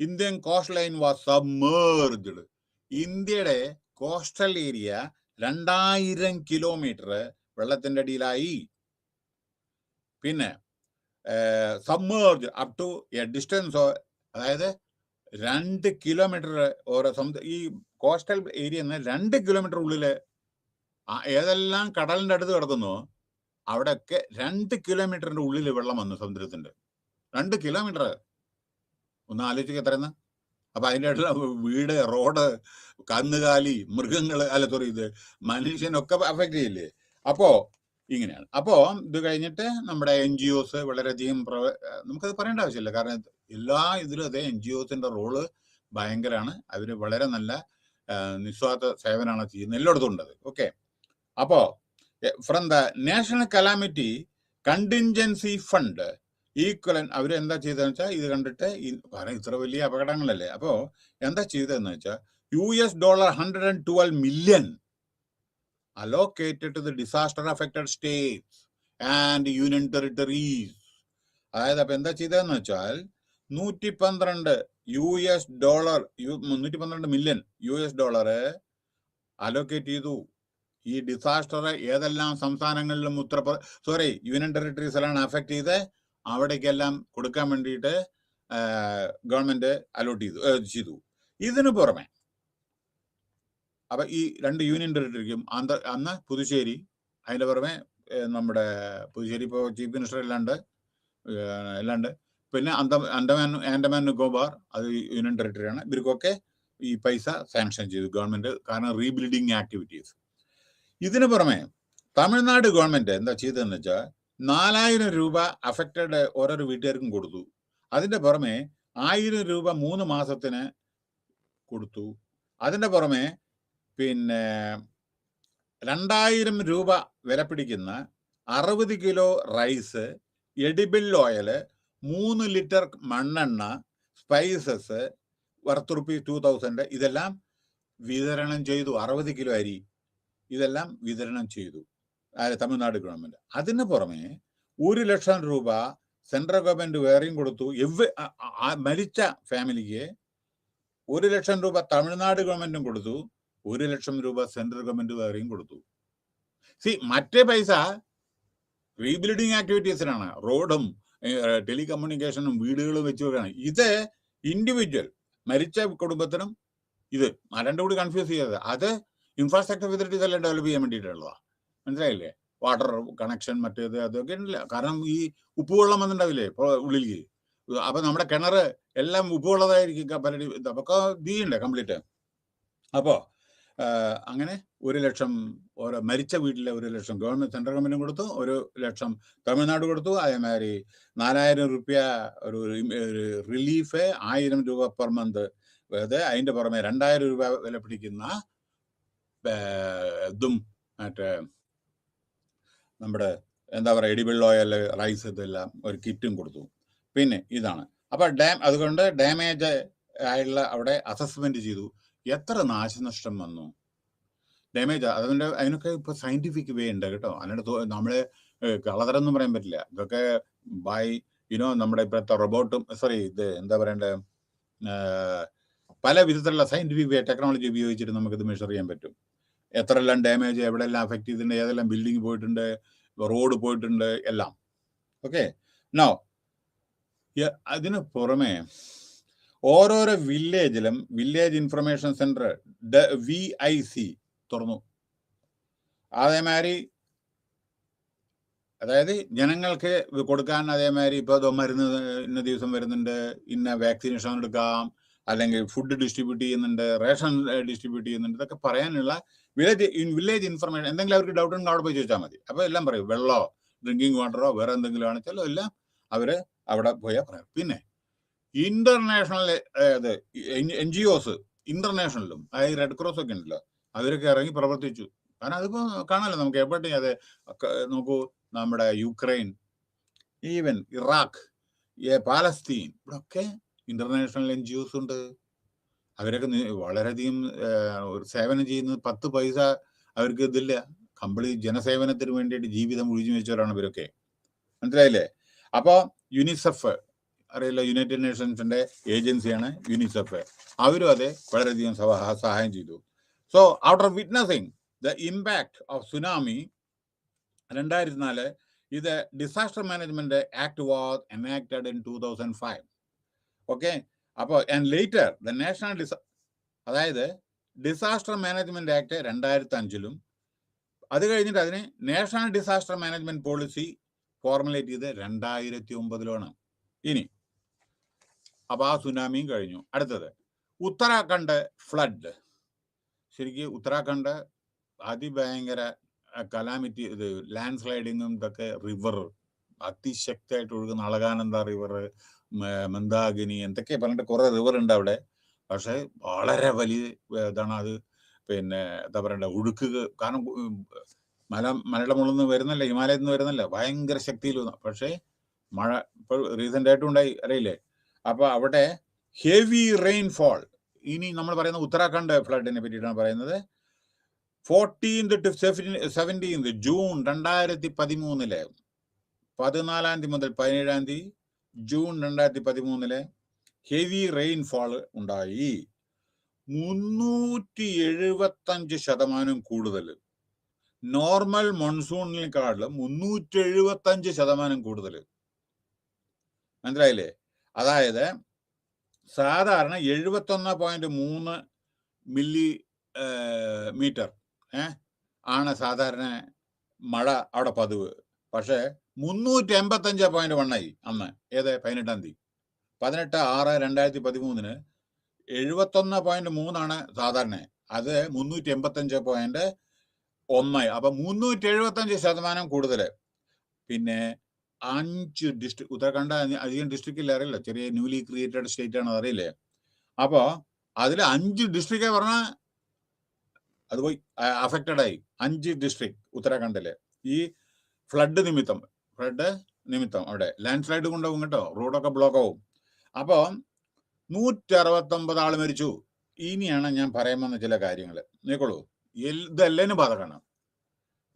Indian coast line was submerged. ഇന്ത്യയുടെ കോസ്റ്റൽ ഏരിയ 2000 കിലോമീറ്റർ വെള്ളത്തിന്റെ അടിയിലായി. പിന്നെ submerge up to a distance, അതായത് 2 കിലോമീറ്റർ ഓരോ ഈ കോസ്റ്റൽ ഏരിയ 2 കിലോമീറ്റർ ഉള്ളില് ഏതെല്ലാം കടലിന്റെ അടുത്ത് കിടക്കുന്നോ അവിടെയൊക്കെ 2 കിലോമീറ്ററിന്റെ ഉള്ളിൽ വെള്ളം വന്നു സമുദ്രത്തിന്റെ. 2 കിലോമീറ്റർ ഒന്ന് ആലോചിക്കുക എത്രയെന്ന്. അപ്പൊ അതിൻ്റെ ഇടയിൽ വീട്, റോഡ്, കന്നുകാലി, മൃഗങ്ങള്, ഇത് മനുഷ്യനൊക്കെ അഫക്റ്റ് ചെയ്യില്ലേ. അപ്പോ ഇങ്ങനെയാണ്. അപ്പോ ഇത് കഴിഞ്ഞിട്ട് നമ്മുടെ NGOs വളരെയധികം നമുക്കത് പറയേണ്ട ആവശ്യമില്ല, കാരണം എല്ലാ ഇതിലും അതേ NGOസിന്റെ റോള് ഭയങ്കരമാണ്. അവര് വളരെ നല്ല നിസ്വാർത്ഥ സേവനമാണ് ചെയ്യുന്നത്, എല്ലായിടത്തും ഉണ്ടത്. ഓക്കെ. അപ്പോ from the national calamity contingency fund ഈക്വലൻ അവർ എന്താ ചെയ്തതെന്ന് വെച്ചാൽ, ഇത് കണ്ടിട്ട് കാരണം ഇത്ര വലിയ അപകടങ്ങളല്ലേ, അപ്പോ എന്താ ചെയ്തതെന്ന് വെച്ചാൽ $112 million allocated to the disaster affected states and union territories. അതായത് അപ്പൊ എന്താ ചെയ്തതെന്ന് വെച്ചാൽ $112 million അലോക്കേറ്റ് ചെയ്തു. ഈ ഡിസാസ്റ്റർ ഏതെല്ലാം സംസ്ഥാനങ്ങളിലും യൂണിയൻ ടെറിട്ടറീസിലാണ് അഫക്റ്റ് ചെയ്ത് അവിടേക്കെല്ലാം കൊടുക്കാൻ വേണ്ടിയിട്ട് ഗവൺമെന്റ് അലോട്ട് ചെയ്തു. ഇതിനു പുറമെ അപ്പൊ ഈ 2 യൂണിയൻ ടെറിട്ടറിക്കും അന്ന് പുതുച്ചേരി, അതിന്റെ പുറമെ നമ്മുടെ പുതുച്ചേരി ഇപ്പോൾ ചീഫ് മിനിസ്റ്റർ എല്ലാണ്ട് പിന്നെ ആൻഡമാൻ നിക്കോബാർ അത് യൂണിയൻ ടെറിട്ടറിയാണ്. ഇവർക്കൊക്കെ ഈ പൈസ സാങ്ഷൻ ചെയ്തു ഗവൺമെന്റ്, കാരണം റീബിൽഡിങ് ആക്ടിവിറ്റീസ്. ഇതിനു പുറമെ തമിഴ്നാട് ഗവൺമെന്റ് എന്താ ചെയ്തതെന്ന് വെച്ചാൽ 4,000 രൂപ അഫക്റ്റഡ് ഓരോരോ വീട്ടുകാർക്കും കൊടുത്തു. അതിന്റെ പുറമെ 1,000 രൂപ 3 മാസത്തിന് കൊടുത്തു. അതിന്റെ പുറമെ പിന്നെ 2,000 രൂപ വില പിടിക്കുന്ന 60 kilo rice, edible oil, 3 litre മണ്ണെണ്ണ, സ്പൈസസ് വർത്ത് ₹2,000 ഇതെല്ലാം വിതരണം ചെയ്തു. 60 കിലോ അരി ഇതെല്ലാം വിതരണം ചെയ്തു തമിഴ്നാട് ഗവൺമെന്റ്. അതിന് പുറമെ 1,00,000 രൂപ സെൻട്രൽ ഗവൺമെന്റ് വേറെയും കൊടുത്തു. മരിച്ച ഫാമിലിക്ക് 1,00,000 രൂപ തമിഴ്നാട് ഗവൺമെന്റും കൊടുത്തു. 1 ലക്ഷം രൂപ സെൻട്രൽ ഗവൺമെന്റ് വേറെയും കൊടുത്തു. മറ്റേ പൈസ റീബിൽഡിങ് ആക്ടിവിറ്റീസിനാണ്, റോഡും ടെലികമ്മ്യൂണിക്കേഷനും വീടുകളും വെച്ച് വരികയാണ്. ഇത് ഇൻഡിവിജ്വൽ മരിച്ച കുടുംബത്തിനും ഇത് രണ്ടും കൂടി കൺഫ്യൂസ് ചെയ്തത്. അത് ഇൻഫ്രാസ്ട്രക്ചർ ഫെസിലിറ്റീസ് എല്ലാം ഡെവലപ്പ് ചെയ്യാൻ വേണ്ടിയിട്ടുള്ളതാണ്. മനസ്സിലായില്ലേ? വാട്ടർ കണക്ഷൻ മറ്റേത് അതൊക്കെ ഉണ്ടല്ല. കാരണം ഈ ഉപ്പുവെള്ളം വന്നിട്ടുണ്ടാവില്ലേ ഇപ്പോൾ ഉള്ളിലേക്ക്, അപ്പൊ നമ്മുടെ കിണർ എല്ലാം ഉപ്പുവെള്ളതായിരിക്കും പലടി, അപ്പൊക്കെ തീയണ്ടേ കംപ്ലീറ്റ്. അപ്പോൾ അങ്ങനെ 1 ലക്ഷം ഓരോ മരിച്ച വീട്ടിലെ 1 ലക്ഷം ഗവൺമെന്റ് സെൻട്രൽ ഗവൺമെന്റും കൊടുത്തു, 1 ലക്ഷം തമിഴ്നാട് കൊടുത്തു. അതേമാതിരി 4000 രൂപ ഒരു റിലീഫ്, 1000 രൂപ പെർ മന്ത്. അതിന്റെ പുറമെ 2000 രൂപ വില പിടിക്കുന്ന ഇതും മറ്റേ നമ്മുടെ എന്താ പറയുക എഡിബിൾ ഓയിൽ, റൈസ്, ഇതെല്ലാം ഒരു കിറ്റും കൊടുത്തു. പിന്നെ ഇതാണ്. അപ്പൊ അതുകൊണ്ട് ഡാമേജ് ആയിട്ടുള്ള അവിടെ അസസ്മെന്റ് ചെയ്തു. എത്ര നാശനഷ്ടം വന്നു, ഡാമേജ്. അതിനൊക്കെ ഇപ്പൊ സയന്റിഫിക് വേ ഉണ്ട് കേട്ടോ. അതിനോട് നമ്മള് കളതരൊന്നും പറയാൻ പറ്റില്ല. ഇതൊക്കെ ബൈ നമ്മുടെ ഇപ്പോഴത്തെ റോബോട്ടും ഇത് എന്താ പറയണ്ടേ, പല വിധത്തിലുള്ള സയന്റിഫിക് വേ ടെക്നോളജി ഉപയോഗിച്ചിട്ട് നമുക്കിത് മെഷർ ചെയ്യാൻ പറ്റും. എത്രയെല്ലാം ഡാമേജ്, എവിടെയെല്ലാം അഫക്ട് ചെയ്തിട്ടുണ്ട്, ഏതെല്ലാം ബിൽഡിംഗ് പോയിട്ടുണ്ട്, റോഡ് പോയിട്ടുണ്ട്, എല്ലാം. ഓക്കെ. നോ അതിന് പുറമെ ഓരോരോ വില്ലേജിലും വില്ലേജ് ഇൻഫർമേഷൻ സെന്റർ VIC തുറന്നു. അതേമാതിരി അതായത് ജനങ്ങൾക്ക് കൊടുക്കാൻ, അതേമാതിരി ഇപ്പോൾ മരുന്ന് ഇന്ന ദിവസം വരുന്നുണ്ട്, ഇന്ന വാക്സിനേഷൻ എടുക്കാം, അല്ലെങ്കിൽ ഫുഡ് ഡിസ്ട്രിബ്യൂട്ട് ചെയ്യുന്നുണ്ട്, റേഷൻ ഡിസ്ട്രിബ്യൂട്ട് ചെയ്യുന്നുണ്ട്, ഇതൊക്കെ പറയാനുള്ള വില്ലേജ് ഇൻഫർമേഷൻ. എന്തെങ്കിലും അവർക്ക് ഡൗട്ട് ഉണ്ടെങ്കിൽ അവിടെ പോയി ചോദിച്ചാൽ മതി. അപ്പോൾ എല്ലാം പറയും. വെള്ളമോ ഡ്രിങ്കിങ് വാട്ടറോ വേറെ എന്തെങ്കിലും ആണെച്ചാലോ എല്ലാം അവർ അവിടെ പോയാൽ പറയാം. പിന്നെ ഇന്റർനാഷണൽ NGOs ഇന്റർനാഷണലും, അതായത് റെഡ് ക്രോസ് ഒക്കെ ഉണ്ടല്ലോ, അവരൊക്കെ ഇറങ്ങി പ്രവർത്തിച്ചു. കാരണം അതിപ്പോൾ കാണാമല്ലോ നമുക്ക് എവിടെയും. അത് നോക്കൂ, നമ്മുടെ യുക്രൈൻ, ഈവൻ ഇറാഖ്, പാലസ്തീൻ, ഇവിടെയൊക്കെ ഇന്റർനാഷണൽ NGOs ഉണ്ട്. അവരൊക്കെ വളരെയധികം സേവനം ചെയ്യുന്നത്. 10 പൈസ അവർക്ക് ഇതില്ല. കംപ്ലീറ്റ് ജനസേവനത്തിന് വേണ്ടിയിട്ട് ജീവിതം ഒഴിഞ്ഞു വെച്ചവരാണ് ഇവരൊക്കെ. മനസ്സിലായില്ലേ? അപ്പോൾ യുനിസെഫ് അറിയില്ല, യുണൈറ്റഡ് നേഷൻസിന്റെ ഏജൻസിയാണ് യുനിസെഫ്. അവരും അതെ വളരെയധികം സഹായം ചെയ്തു. So after witnessing the impact of tsunami 2004, ഇത് disaster management act was enacted in 2005. Okay. അപ്പോൾ ആൻഡ് ലേറ്റർ ദ നാഷണൽ അതായത് ഡിസാസ്റ്റർ മാനേജ്മെന്റ് ആക്ട് 2005 അത് കഴിഞ്ഞിട്ട് അതിന് national disaster management policy formulate ചെയ്ത് 2009 ഇനി അപ്പൊ ആ സുനാമിയും കഴിഞ്ഞു. അടുത്തത് ഉത്തരാഖണ്ഡ് ഫ്ലഡ്. ശരിക്കും ഉത്തരാഖണ്ഡ് അതിഭയങ്കര കലാമിറ്റി, ഇത് ലാൻഡ് സ്ലൈഡിങ്ങും ഇതൊക്കെ. റിവർ അതിശക്തമായിട്ട് ഒഴുകുന്ന അളകാനന്ദ റിവർ, മന്ദാകിനി, എന്തൊക്കെ പറഞ്ഞിട്ട് കുറെ റിവർ ഉണ്ട് അവിടെ. പക്ഷെ വളരെ വലിയ ഇതാണ് അത്. പിന്നെ എന്താ പറയണ്ട, ഒഴുക്ക്. കാരണം മലയുടെ മുകളിൽ നിന്ന് വരുന്നല്ല, ഹിമാലയത്തിൽ നിന്ന് വരുന്നല്ല, ഭയങ്കര ശക്തിയിൽ. പക്ഷേ മഴ ഇപ്പോൾ റീസെന്റ് ആയിട്ടും ഉണ്ടായി, അറിയില്ലേ? അപ്പൊ അവിടെ ഹെവി റെയിൻഫോൾ. ഇനി നമ്മൾ പറയുന്ന ഉത്തരാഖണ്ഡ് ഫ്ലഡിനെ പറ്റിയിട്ടാണ് പറയുന്നത്. 14th to 17th ജൂൺ 2013 14ാം തീയതി മുതൽ 17ാം തീയതി ജൂൺ 2013 ഹെവി റെയിൻഫോൾ ഉണ്ടായി. 375% കൂടുതൽ. നോർമൽ മൺസൂണിനെക്കാളും 375% കൂടുതൽ. മനസ്സിലായില്ലേ? അതായത് സാധാരണ 71.3 മില്ലിമീറ്റർ ആണ് സാധാരണ മഴ അവിടെ പതിവ്. പക്ഷേ 385.1 ആയി അന്ന്. ഏത് 18ാം തീയതി 18/6/2013 71.3 സാധാരണ. അത് 385.1. അപ്പൊ 375% കൂടുതൽ. പിന്നെ 5 ഡിസ്ട്രിക്ട്, ഉത്തരാഖണ്ഡ് അധികം ഡിസ്ട്രിക്റ്റിൽ അറിയില്ല, ചെറിയ ന്യൂലി ക്രിയേറ്റഡ് സ്റ്റേറ്റ് ആണ്, അറിയില്ലേ? അപ്പോ അതിൽ 5 ഡിസ്ട്രിക്റ്റ് പറഞ്ഞാൽ അത് പോയി അഫക്റ്റഡ് ആയി. 5 ഡിസ്ട്രിക്ട് ഉത്തരാഖണ്ഡില് ഈ ഫ്ലഡ് നിമിത്തം അവിടെ ലാൻഡ് സ്ലൈഡ് കൊണ്ടാവും കേട്ടോ. റോഡൊക്കെ ബ്ലോക്ക് ആവും. അപ്പോ 169 ആള് മരിച്ചു. ഇനിയാണ് ഞാൻ പറയാൻ വന്ന ചില കാര്യങ്ങൾ. നോക്കോളൂ, ഇതെല്ലാം ബാധകമാണ്.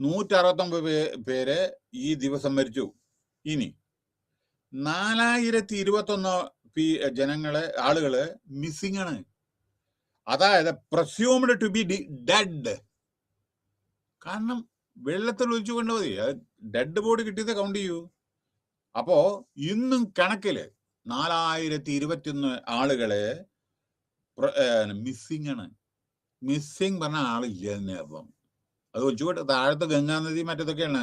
169 പേര് ഈ ദിവസം മരിച്ചു. ഇനി 4021 ആളുകള് മിസ്സിംഗ് ആണ്. അതായത് പ്രസ്യൂംഡ് ടു ബി ഡെഡ്. കാരണം വെള്ളത്തിൽ ഒഴിച്ചു കൊണ്ടുപോയി ഡെഡ് ബോഡി കിട്ടിയത് കൗണ്ട് ചെയ്യൂ. അപ്പോ ഇന്നും കണക്കില് 4021 ആളുകള് മിസ്സിംഗ് ആണ്. മിസ്സിംഗ് പറഞ്ഞ ആളില്ല തന്നെ. അപ്പം അത് ഒഴിച്ചുകൊണ്ട് താഴത്തെ ഗംഗാനദി മറ്റേതൊക്കെയാണ്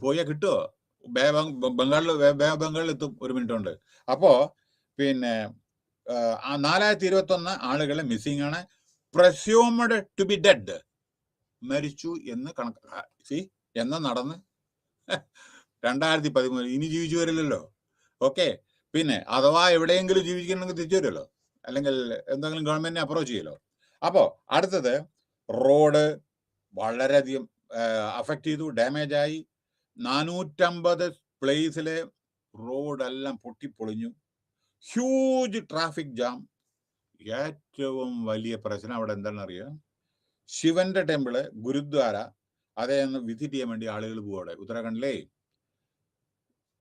പോയാൽ കിട്ടുമോ? ബംഗാളിൽ എത്തും 1 മിനിറ്റ് കൊണ്ട്. അപ്പോ പിന്നെ 4021 ആളുകളെ മിസ്സിംഗ് ആണ്. പ്രസ്യൂംഡ് ടു ബി ഡെഡ്, മരിച്ചു എന്ന് കണക്ക്. എന്നാ നടന്ന് 2013. ഇനി ജീവിച്ചു വരില്ലല്ലോ. ഓക്കെ. പിന്നെ അഥവാ എവിടെയെങ്കിലും ജീവിക്കണമെങ്കിൽ തിരിച്ചു വരുമല്ലോ, അല്ലെങ്കിൽ എന്തെങ്കിലും ഗവൺമെന്റിനെ അപ്രോച്ച് ചെയ്യുമല്ലോ. അപ്പോ അടുത്തത് റോഡ് വളരെയധികം അഫക്റ്റ് ചെയ്തു, ഡാമേജ് ആയി. 450 പ്ലേസിലെ റോഡെല്ലാം പൊട്ടിപ്പൊളിഞ്ഞു. Huge traffic jam. ഏറ്റവും വലിയ പ്രശ്നം അവിടെ എന്താണെന്ന് അറിയാം? ശിവന്റെ ടെമ്പിള്, ഗുരുദ്വാര, അതെന്ന് വിസിറ്റ് ചെയ്യാൻ വേണ്ടി ആളുകൾ പോകും അവിടെ. ഉത്തരാഖണ്ഡിലെ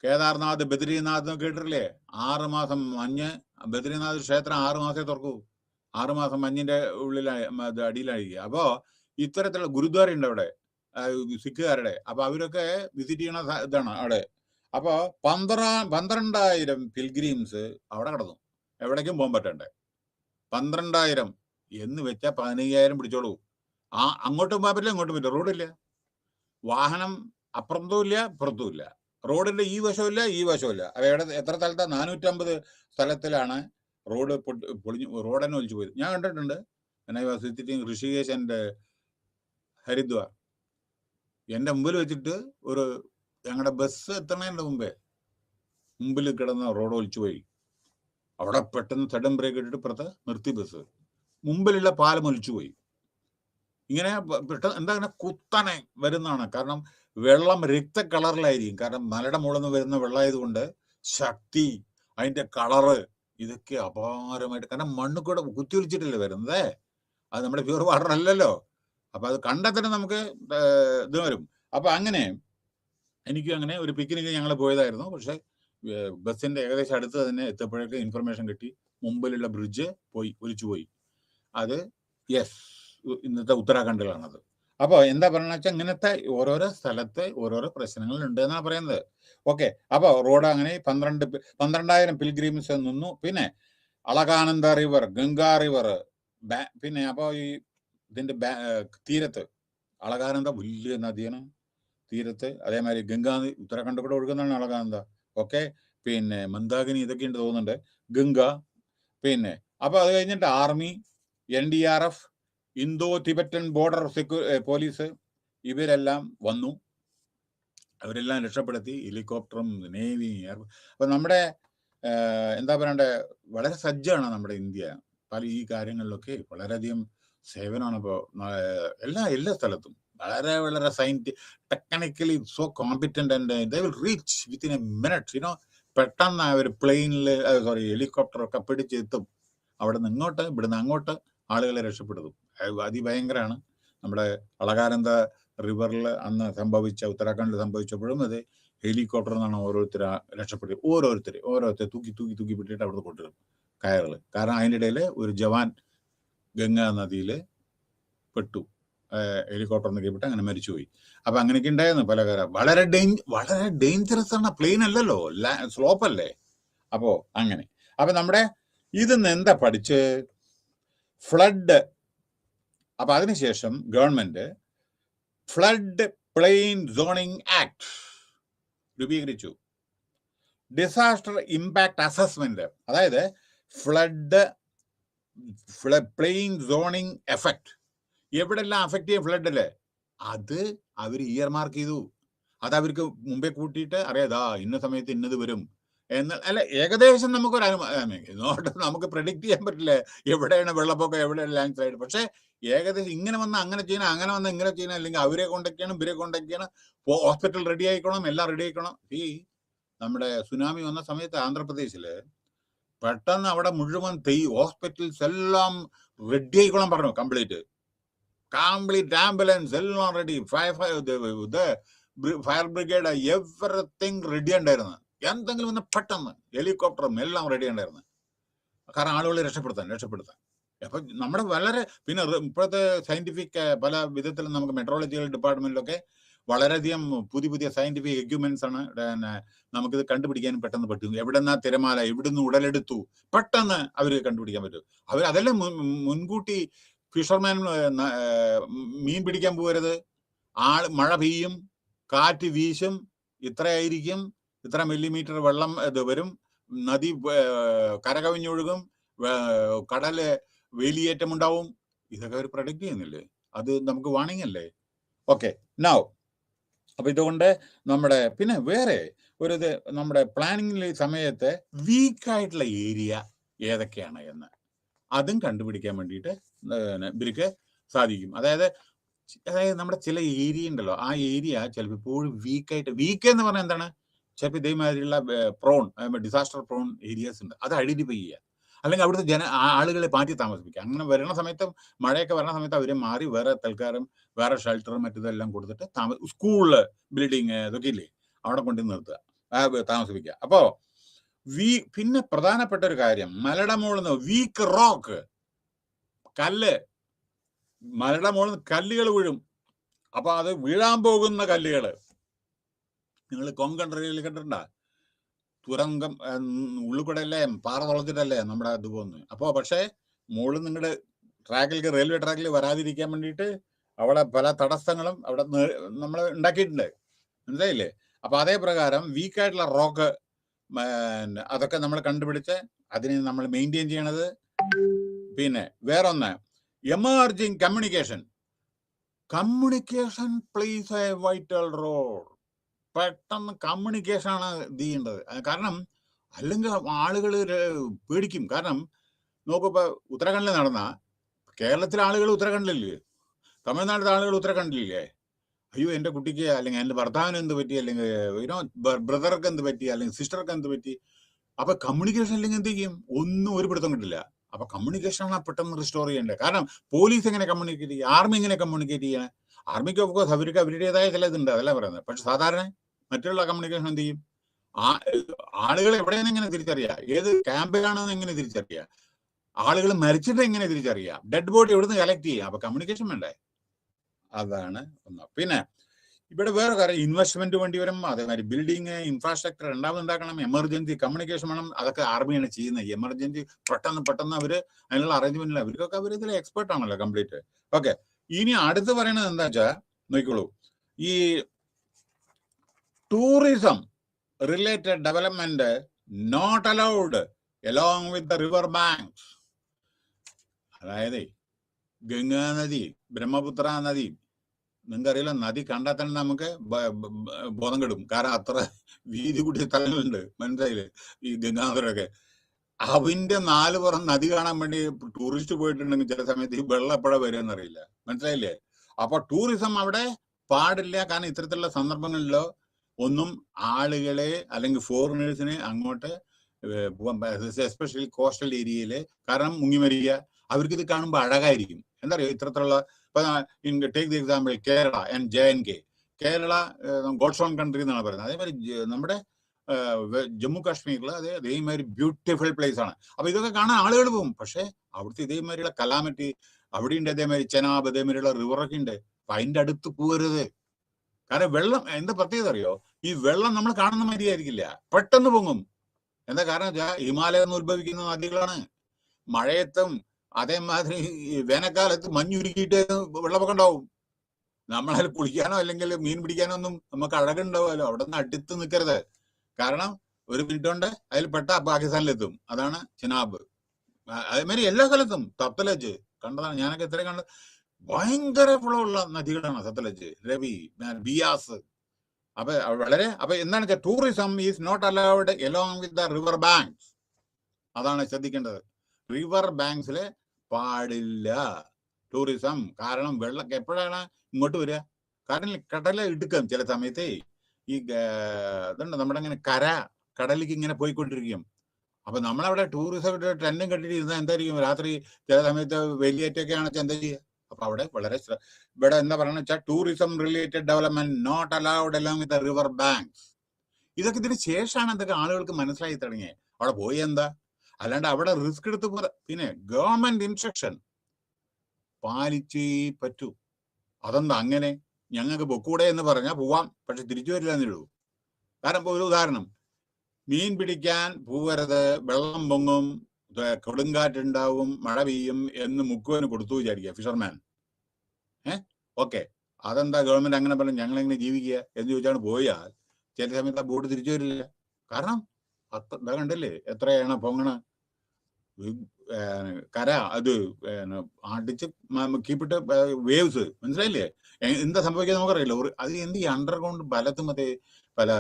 കേദാർനാഥ്, ബദ്രിനാഥ് കേട്ടിട്ടില്ലേ? 6 മാസം മഞ്ഞ്. ബദ്രിനാഥ് ക്ഷേത്രം 6 മാസമേ തുറക്കൂ. 6 മാസം മഞ്ഞിന്റെ അടിയിലായിരിക്കുക. അപ്പോ ഇത്തരത്തിലുള്ള ഗുരുദ്വാര ഉണ്ട് അവിടെ സിഖുകാരുടെ. അപ്പൊ അവരൊക്കെ വിസിറ്റ് ചെയ്യണ ഇതാണ് അവിടെ. അപ്പൊ 12,000 പിൽഗ്രീംസ് അവിടെ കിടന്നു. എവിടേക്കും പോകാൻ പറ്റണ്ടേ. 12,000 എന്ന് വെച്ചാൽ 15,000 പിടിച്ചോളൂ. അങ്ങോട്ടും പോകാൻ പറ്റില്ല, ഇങ്ങോട്ടും പറ്റില്ല. റോഡില്ല, വാഹനം അപ്പുറത്തും ഇല്ല, ഇപ്പുറത്തും ഇല്ല. റോഡിന്റെ ഈ വശമില്ല, ഈ വശമില്ല. എവിടെ എത്ര സ്ഥലത്താ? 450 സ്ഥലത്തിലാണ് റോഡ് പൊളിഞ്ഞു, റോഡന്നെ ഒലിച്ചു പോയത്. ഞാൻ കണ്ടിട്ടുണ്ട്. ഋഷികേശ് ആൻഡ് ഹരിദ്വാർ എന്റെ മുമ്പിൽ വെച്ചിട്ട് ഞങ്ങളുടെ ബസ് എത്തണതിന്റെ മുമ്പിൽ കിടന്ന റോഡ് ഒലിച്ചു പോയി. അവിടെ പെട്ടെന്ന് സഡൻ ബ്രേക്ക് ഇട്ടിട്ട് ഇപ്പുറത്ത് നിർത്തി ബസ്. മുമ്പിലുള്ള പാലം ഒലിച്ചു പോയി. ഇങ്ങനെ പെട്ടെന്ന് എന്താ കുത്തനെ വരുന്നതാണ്. കാരണം വെള്ളം രക്ത കളറിലായിരിക്കും. കാരണം മലയുടെ മുകളിൽ നിന്ന് വരുന്ന വെള്ളമായതുകൊണ്ട് ശക്തി, അതിന്റെ കളറ്, ഇതൊക്കെ അപാരമായിട്ട്. കാരണം മണ്ണ് കൂടെ കുത്തി ഒലിച്ചിട്ടല്ലേ വരുന്നത്. അത് നമ്മുടെ പ്യൂർ വാട്ടർ അല്ലല്ലോ. അപ്പൊ അത് കണ്ടാൽ തന്നെ നമുക്ക് ഇത് വരും. അപ്പൊ അങ്ങനെ എനിക്കും അങ്ങനെ ഒരു പിക്നിക്ക് ഞങ്ങൾ പോയതായിരുന്നു. പക്ഷെ ബസ്സിന്റെ ഏകദേശം അടുത്ത് തന്നെ എത്തിയപ്പോഴേക്ക് ഇൻഫർമേഷൻ കിട്ടി, മുമ്പിലുള്ള ബ്രിഡ്ജ് ഒലിച്ചു പോയി. അത് ഇന്നത്തെ ഉത്തരാഖണ്ഡിലാണത്. അപ്പൊ എന്താ പറയുക വെച്ചാൽ ഇങ്ങനത്തെ ഓരോരോ സ്ഥലത്ത് ഓരോരോ പ്രശ്നങ്ങൾ ഉണ്ട് എന്നാണ് പറയുന്നത്. ഓക്കെ. അപ്പൊ റോഡ് അങ്ങനെ 12,000 പിൽഗ്രീംസ് നിന്നു. പിന്നെ അളകാനന്ദ റിവർ, ഗംഗാ റിവർ, പിന്നെ അപ്പൊ ഈ ഇതിന്റെ തീരത്ത് അളകാനന്ദ വലിയ നദിയാണ് തീരത്ത്. അതേമാതിരി ഗംഗാ ഉത്തരാഖണ്ഡ് കൂടെ ഒഴുകുന്നതാണ് അളകാനന്ദ. ഓക്കെ. പിന്നെ മന്ദാകിനി, ഇതൊക്കെ ഉണ്ട് തോന്നുന്നുണ്ട്. ഗംഗ. പിന്നെ അപ്പൊ അത് കഴിഞ്ഞിട്ട് army, NDRF, Indo Tibetan border police, ഇവരെല്ലാം വന്നു. അവരെല്ലാം രക്ഷപ്പെടുത്തി. ഹെലികോപ്റ്ററും നേവി, അപ്പൊ നമ്മുടെ എന്താ പറയണ്ടേ, വളരെ സജ്ജമാണ് നമ്മുടെ ഇന്ത്യ. പല ഈ കാര്യങ്ങളിലൊക്കെ വളരെയധികം സേവനമാണ്. ഇപ്പോൾ എല്ലാ സ്ഥലത്തും വളരെ വളരെ technically so competent and they will reach within A minute. പെട്ടെന്ന് അവർ പ്ലെയിനിൽ ഹെലികോപ്റ്ററൊക്കെ പിടിച്ചെത്തും. അവിടെ നിന്ന് ഇങ്ങോട്ട്, ഇവിടുന്ന് അങ്ങോട്ട് ആളുകളെ രക്ഷപ്പെടുത്തും. അതിഭയങ്കരമാണ്. നമ്മുടെ അളകാനന്ദ റിവറിൽ അന്ന് ഉത്തരാഖണ്ഡിൽ സംഭവിച്ചപ്പോഴും അത് ഹെലികോപ്റ്ററിൽ നിന്നാണ് ഓരോരുത്തരെ രക്ഷപ്പെടുത്തി. ഓരോരുത്തരെ തൂക്കി പിടിച്ചിട്ട് അവിടെ കൊണ്ടുവരും കയറുകൾ. കാരണം അതിൻ്റെ ഇടയിൽ ഒരു ജവാൻ ഗംഗാ നദിയിൽ പെട്ടു, ഹെലികോപ്റ്ററിൽ നിന്ന് കീഴ്പ്പെട്ട് അങ്ങനെ മരിച്ചുപോയി. അപ്പൊ അങ്ങനെയൊക്കെ ഉണ്ടായിരുന്നു പല കാര്യം. വളരെ ഡേഞ്ചറസ് ആണ്. പ്ലെയിൻ അല്ലല്ലോ, സ്ലോപ്പ് അല്ലേ. അപ്പോ അങ്ങനെ. അപ്പൊ നമ്മുടെ ഇതിന്ന് എന്താ പഠിച്ച്? ഫ്ലഡ്. അപ്പൊ അതിനുശേഷം government flood plain zoning act രൂപീകരിച്ചു. ഡിസാസ്റ്റർ ഇമ്പാക്ട് അസസ്മെന്റ്, അതായത് ഫ്ലഡ് പ്ലെയിൻ സോണിംഗ് എഫക്ട്, എവിടെല്ലാം അഫക്ട് ചെയ്യും ഫ്ലഡില്, അത് അവർ ഇയർ മാർക്ക് ചെയ്തു. അത് അവർക്ക് മുമ്പേ കൂട്ടിയിട്ട് അറിയാതാ ഇന്ന സമയത്ത് ഇന്നത് വരും അല്ല, ഏകദേശം നമുക്കൊരു നമുക്ക് പ്രെഡിക്റ്റ് ചെയ്യാൻ പറ്റില്ല എവിടെയാണ് വെള്ളപ്പൊക്കം, എവിടെയാണ് ലാൻഡ് സ്ലൈഡ്. പക്ഷെ ഏകദേശം ഇങ്ങനെ വന്ന് അങ്ങനെ ചെയ്യണം, അങ്ങനെ വന്ന് ഇങ്ങനെ ചെയ്യണം, അല്ലെങ്കിൽ അവരെ കോണ്ടാക്ട് ചെയ്യണം, ഇവരെ കോണ്ടാക്ട് ചെയ്യണം, ഹോസ്പിറ്റൽ റെഡി ആയിക്കണം, എല്ലാം റെഡി ആയിക്കണം. നമ്മുടെ സുനാമി വന്ന സമയത്ത് ആന്ധ്രാപ്രദേശില് പെട്ടെന്ന് അവിടെ മുഴുവൻ ഹോസ്പിറ്റൽസ് എല്ലാം റെഡി ആയിക്കോളാൻ പറഞ്ഞു. കംപ്ലീറ്റ് ആംബുലൻസ് എല്ലാം ready, fire brigade, everything ready ഉണ്ടായിരുന്നു. എന്തെങ്കിലും ഒന്ന് പെട്ടെന്ന് ഹെലികോപ്റ്ററും എല്ലാം റെഡി ഉണ്ടായിരുന്നു. കാരണം ആളുകളെ രക്ഷപ്പെടുത്താൻ. അപ്പൊ നമ്മുടെ വളരെ പിന്നെ ഇപ്പോഴത്തെ സയന്റിഫിക് പല വിധത്തിലും നമുക്ക് മെട്രോളജിക്കൽ ഡിപ്പാർട്ട്മെന്റിലൊക്കെ വളരെയധികം പുതിയ സയന്റിഫിക് എക്യുപ്മെന്റ്സ് ആണ് നമുക്കിത് കണ്ടുപിടിക്കാനും പെട്ടെന്ന് പറ്റും. എവിടെന്നാ തിരമാല, എവിടുന്ന് ഉടലെടുത്തു, പെട്ടെന്ന് അവർ കണ്ടുപിടിക്കാൻ പറ്റും. അതെല്ലാം മുൻകൂട്ടി ഫിഷർമാൻ മീൻ പിടിക്കാൻ പോകരുത്. മഴ പെയ്യും, കാറ്റ് വീശും, ഇത്രയായിരിക്കും, ഇത്ര മില്ലിമീറ്റർ വെള്ളം ഇത് വരും, നദി കരകവിഞ്ഞൊഴുകും, കടല് വേലിയേറ്റം ഉണ്ടാവും. ഇതൊക്കെ അവർ പ്രൊഡിക്ട് ചെയ്യുന്നില്ലേ? അത് നമുക്ക് വാണിംഗ് അല്ലേ? ഓക്കെ, നൗ അപ്പൊ ഇതുകൊണ്ട് നമ്മുടെ പിന്നെ വേറെ ഒരു ഇത് നമ്മുടെ പ്ലാനിങ്ങിലെ സമയത്ത് വീക്കായിട്ടുള്ള ഏരിയ ഏതൊക്കെയാണ് എന്ന് അതും കണ്ടുപിടിക്കാൻ വേണ്ടിയിട്ട് ഇവർക്ക് സാധിക്കും. അതായത് നമ്മുടെ ചില ഏരിയ ഉണ്ടല്ലോ, ആ ഏരിയ ചിലപ്പോൾ ഇപ്പോഴും വീക്ക് എന്ന് പറഞ്ഞാൽ എന്താണ്, ചിലപ്പോൾ ഇതേമാതിരിയുള്ള ഡിസാസ്റ്റർ പ്രോൺ ഏരിയാസ് ഉണ്ട്, അത് ഐഡന്റിഫൈ ചെയ്യുക. അല്ലെങ്കിൽ അവിടുത്തെ ആളുകളെ മാറ്റി താമസിപ്പിക്കുക. അങ്ങനെ വരുന്ന സമയത്ത്, മഴയൊക്കെ വരുന്ന സമയത്ത് അവരെ മാറി വേറെ തൽക്കാലം വേറെ ഷെൽട്ടറും മറ്റേതെല്ലാം കൊടുത്തിട്ട് സ്കൂള് ബിൽഡിങ് ഇതൊക്കെ ഇല്ലേ, അവിടെ കൊണ്ടു നിർത്തുക, താമസിപ്പിക്കുക. അപ്പോ പിന്നെ പ്രധാനപ്പെട്ട ഒരു കാര്യം, മലയുടെ മുകളിൽ നിന്ന് വീക്ക് റോക്ക്, കല്ല്, മലയുടെ മുകളിൽ നിന്ന് കല്ലുകൾ വീഴും. അപ്പൊ അത് വീഴാൻ പോകുന്ന കല്ലുകൾ നിങ്ങൾ കൊങ്കൺ റെയിലിൽ കണ്ടിട്ടുണ്ടോ? തുരങ്കം ഉള്ളിൽ കൂടെ അല്ലേ, പാറ തുളച്ചിട്ടല്ലേ നമ്മുടെ ഇത് പോകുന്നത്. അപ്പോൾ പക്ഷേ മുകളിൽ നിങ്ങളുടെ ട്രാക്കിലേക്ക്, റെയിൽവേ ട്രാക്കിൽ വരാതിരിക്കാൻ വേണ്ടിയിട്ട് അവിടെ പല തടസ്സങ്ങളും അവിടെ നമ്മൾ ഉണ്ടാക്കിയിട്ടുണ്ട്, മനസ്സിലായില്ലേ? അപ്പൊ അതേ പ്രകാരം വീക്കായിട്ടുള്ള റോക്ക് അതൊക്കെ നമ്മൾ കണ്ടുപിടിച്ച് അതിനെ നമ്മൾ മെയിൻറ്റെയിൻ ചെയ്യണത്. പിന്നെ വേറൊന്ന്, emerging communication plays a vital role. പെട്ടെന്ന് കമ്മ്യൂണിക്കേഷൻ ആണ് ഇത് ചെയ്യേണ്ടത്. കാരണം അല്ലെങ്കിൽ ആളുകൾ പേടിക്കും. കാരണം നോക്കിപ്പോ ഉത്തരാഖണ്ഡിൽ നടന്ന, കേരളത്തിലെ ആളുകൾ ഉത്തരാഖണ്ഡിലില്ലേ, തമിഴ്നാട്ടിലെ ആളുകൾ ഉത്തരാഖണ്ഡിലില്ലേ, അയ്യോ എൻ്റെ കുട്ടിക്ക് അല്ലെങ്കിൽ എൻ്റെ ഭർത്താവിന് എന്ത് പറ്റി, അല്ലെങ്കിൽ ബ്രദർക്ക് എന്ത് പറ്റി, അല്ലെങ്കിൽ സിസ്റ്റർക്ക് എന്ത് പറ്റി. അപ്പൊ കമ്മ്യൂണിക്കേഷൻ അല്ലെങ്കിൽ എന്ത് ചെയ്യും? ഒന്നും ഒരു പിടുത്തം കിട്ടില്ല. അപ്പൊ കമ്മ്യൂണിക്കേഷനാണ് പെട്ടെന്ന് റിസ്റ്റോർ ചെയ്യേണ്ടത്. കാരണം പോലീസ് എങ്ങനെ കമ്മ്യൂണിക്കേറ്റ് ചെയ്യുക, ആർമി എങ്ങനെ കമ്മ്യൂണിക്കേറ്റ് ചെയ്യണം? ആർമിക്ക് ഓഫ് കോഴ്സ് അവർക്ക് അവരുടേതായ ചില ഇതുണ്ട്, അതല്ല പറയുന്നത്. പക്ഷെ സാധാരണ മറ്റുള്ള കമ്മ്യൂണിക്കേഷൻ എന്ത് ചെയ്യും? ആളുകൾ എവിടെയാണ് എങ്ങനെ തിരിച്ചറിയുക, ഏത് ക്യാമ്പിലാണെന്ന് എങ്ങനെ തിരിച്ചറിയുക, ആളുകൾ മരിച്ചിട്ട് എങ്ങനെ തിരിച്ചറിയുക, ഡെഡ് ബോഡി എവിടുന്ന് കളക്ട് ചെയ്യുക. അപ്പൊ കമ്മ്യൂണിക്കേഷൻ വേണ്ടേ? അതാണ് ഒന്ന്. പിന്നെ ഇവിടെ വേറെ കാര്യം, ഇൻവെസ്റ്റ്മെന്റ് വേണ്ടി വരും. അതേമാതിരി ബിൽഡിങ് ഇൻഫ്രാസ്ട്രക്ചർ രണ്ടാമത് ഉണ്ടാക്കണം, എമർജൻസി കമ്മ്യൂണിക്കേഷൻ വേണം. അതൊക്കെ ആർമിയാണ് ചെയ്യുന്നത്. എമർജൻസി പെട്ടെന്ന് അവര് അതിനുള്ള അറേഞ്ച്മെന്റില്ല. അവർക്കൊക്കെ അവർ ഇതിൽ എക്സ്പെർട്ട് ആണല്ലോ കംപ്ലീറ്റ്. ഓക്കെ, ഇനി അടുത്ത് പറയണത് എന്താ വെച്ചാൽ നോക്കിക്കോളൂ, ഈ tourism related development not allowed along with the river banks. അതായത് ഗംഗാ നദി, ബ്രഹ്മപുത്ര നദി, നിങ്ങൾക്കറിയില്ല, നദി കണ്ടാൽ തന്നെ നമുക്ക് ബോധം കെടും. കാരണം അത്ര വീതി കൂടിയ സ്ഥലങ്ങളുണ്ട്, മനസ്സിലായില്ലേ? ഈ ഗംഗാധരൊക്കെ അവന്റെ 4 പുറം നദി കാണാൻ വേണ്ടി ടൂറിസ്റ്റ് പോയിട്ടുണ്ടെങ്കിൽ ചില സമയത്ത് ഈ വെള്ളം എപ്പോഴാണ് വരിക എന്നറിയില്ല, മനസ്സിലായില്ലേ? അപ്പൊ ടൂറിസം അവിടെ പാടില്ല. കാരണം ഇത്തരത്തിലുള്ള സന്ദർഭങ്ങളിലോ ഒന്നും ആളുകളെ അല്ലെങ്കിൽ ഫോറിനേഴ്സിനെ അങ്ങോട്ട് എസ്പെഷ്യലി കോസ്റ്റൽ ഏരിയയില്, കാരണം മുങ്ങി മരിക്കുക, അവർക്ക് ഇത് കാണുമ്പോൾ അഴകായിരിക്കും. എന്താ പറയുക, ഇത്തരത്തിലുള്ള ഇപ്പൊ take the example Kerala and JNK. Kerala God's own country എന്നാണ് പറയുന്നത്. അതേമാതിരി നമ്മുടെ ജമ്മു കാശ്മീരിൽ അതേമാതിരി ബ്യൂട്ടിഫുൾ പ്ലേസ് ആണ്. അപ്പൊ ഇതൊക്കെ കാണാൻ ആളുകൾ പോകും. പക്ഷെ അവിടുത്തെ ഇതേമാതിരിയുള്ള കലാമിറ്റി അവിടെയുണ്ട്, അതേമാതിരി ചെനാബ്, അതേമാതിരിയുള്ള റിവറൊക്കെ ഉണ്ട്. അപ്പൊ അതിന്റെ അടുത്ത് പോകരുത്. കാരണം വെള്ളം എന്താ പ്രത്യേകത അറിയോ? ഈ വെള്ളം നമ്മൾ കാണുന്ന മാതിരി ആയിരിക്കില്ല, പെട്ടെന്ന് പൊങ്ങും. എന്താ കാരണം വെച്ചാൽ ഹിമാലയം നിന്ന് ഉത്ഭവിക്കുന്ന നദികളാണ്. മഴയത്തും അതേമാതിരി വേനൽക്കാലത്ത് മഞ്ഞുരുക്കിയിട്ട് വെള്ളമൊക്കെ ഉണ്ടാവും. നമ്മളതിൽ കുളിക്കാനോ അല്ലെങ്കിൽ മീൻ പിടിക്കാനോ ഒന്നും നമുക്ക് അഴകുണ്ടാവുമല്ലോ. അവിടെ നിന്ന് അടുത്ത് നിൽക്കരുത്. കാരണം ഒരു മിനിറ്റ് കൊണ്ട് അതിൽ പെട്ട പാകിസ്ഥാനിലെത്തും. അതാണ് ചിനാബ്. അതേമാതിരി എല്ലാ സ്ഥലത്തും സത്ലജ് കണ്ടതാണ്, ഞാനൊക്കെ എത്ര കണ്ടത്. ഭയങ്കര ഫ്ലോ ഉള്ള നദികളാണ് സത്ലജ്, രവി, ബിയാസ്. അപ്പൊ എന്താണ് വെച്ചാൽ tourism is not allowed along with the river banks. അതാണ് ശ്രദ്ധിക്കേണ്ടത്. റിവർ ബാങ്ക്സില് പാടില്ല ടൂറിസം. കാരണം വെള്ളം എപ്പോഴാണ് ഇങ്ങോട്ട് വരിക? കാരണം കടല ഇടുക്കം ചില സമയത്ത് ഈ ഇതുണ്ട്, നമ്മുടെ ഇങ്ങനെ കടലിലേക്ക് ഇങ്ങനെ പോയിക്കൊണ്ടിരിക്കും. അപ്പൊ നമ്മളവിടെ ടൂറിസം ടെന്റും കെട്ടിട്ട് ഇരുന്നാൽ എന്തായിരിക്കും, രാത്രി ചില സമയത്ത് വലിയേറ്റൊക്കെ ആണെന്ന് എന്താ ചെയ്യുക? അപ്പൊ അവിടെ വളരെ ഇവിടെ എന്താ പറയുന്നത് വെച്ചാൽ tourism related development not allowed along with river banks. ഇതൊക്കെ ഇതിന് ശേഷമാണ് എന്തൊക്കെ ആളുകൾക്ക് മനസ്സിലായി തുടങ്ങിയത്. അവിടെ പോയി എന്താ, അല്ലാണ്ട് അവിടെ റിസ്ക് എടുത്ത് പിന്നെ ഗവൺമെന്റ് ഇൻസ്ട്രക്ഷൻ പാലിച്ചേ പറ്റൂ. അതെന്താ അങ്ങനെ? ഞങ്ങൾക്ക് പൊക്കൂടെ എന്ന് പറഞ്ഞാൽ പോവാം, പക്ഷെ തിരിച്ചു വരില്ല എന്നുള്ളൂ. കാരണം ഒരു ഉദാഹരണം, മീൻ പിടിക്കാൻ പോവരുത്, വെള്ളം പൊങ്ങും, കൊടുങ്കാറ്റുണ്ടാവും, മഴ പെയ്യും എന്ന് മുക്കുവന് കൊടുത്തു വിചാരിക്കുക ഫിഷർമാൻ. ഓക്കെ, അതെന്താ ഗവൺമെന്റ് അങ്ങനെ പറഞ്ഞു? ഞങ്ങൾ എങ്ങനെ ജീവിക്കുക എന്ന് ചോദിച്ചാണ് പോയാൽ ചില സമയത്ത് ആ ബോട്ട് തിരിച്ചു വരില്ല. കാരണം ഇതാ കണ്ടല്ലേ എത്രയാണ് പൊങ്ങണ കര, അത് അടിച്ച് കീപ്പിട്ട് വേവ്സ്, മനസ്സിലായില്ലേ? എന്താ സംഭവിക്കുക നമുക്കറിയില്ല. അത് എന്ത് ഈ അണ്ടർഗ്രൗണ്ട് ബലത്ത് മറ്റേ പല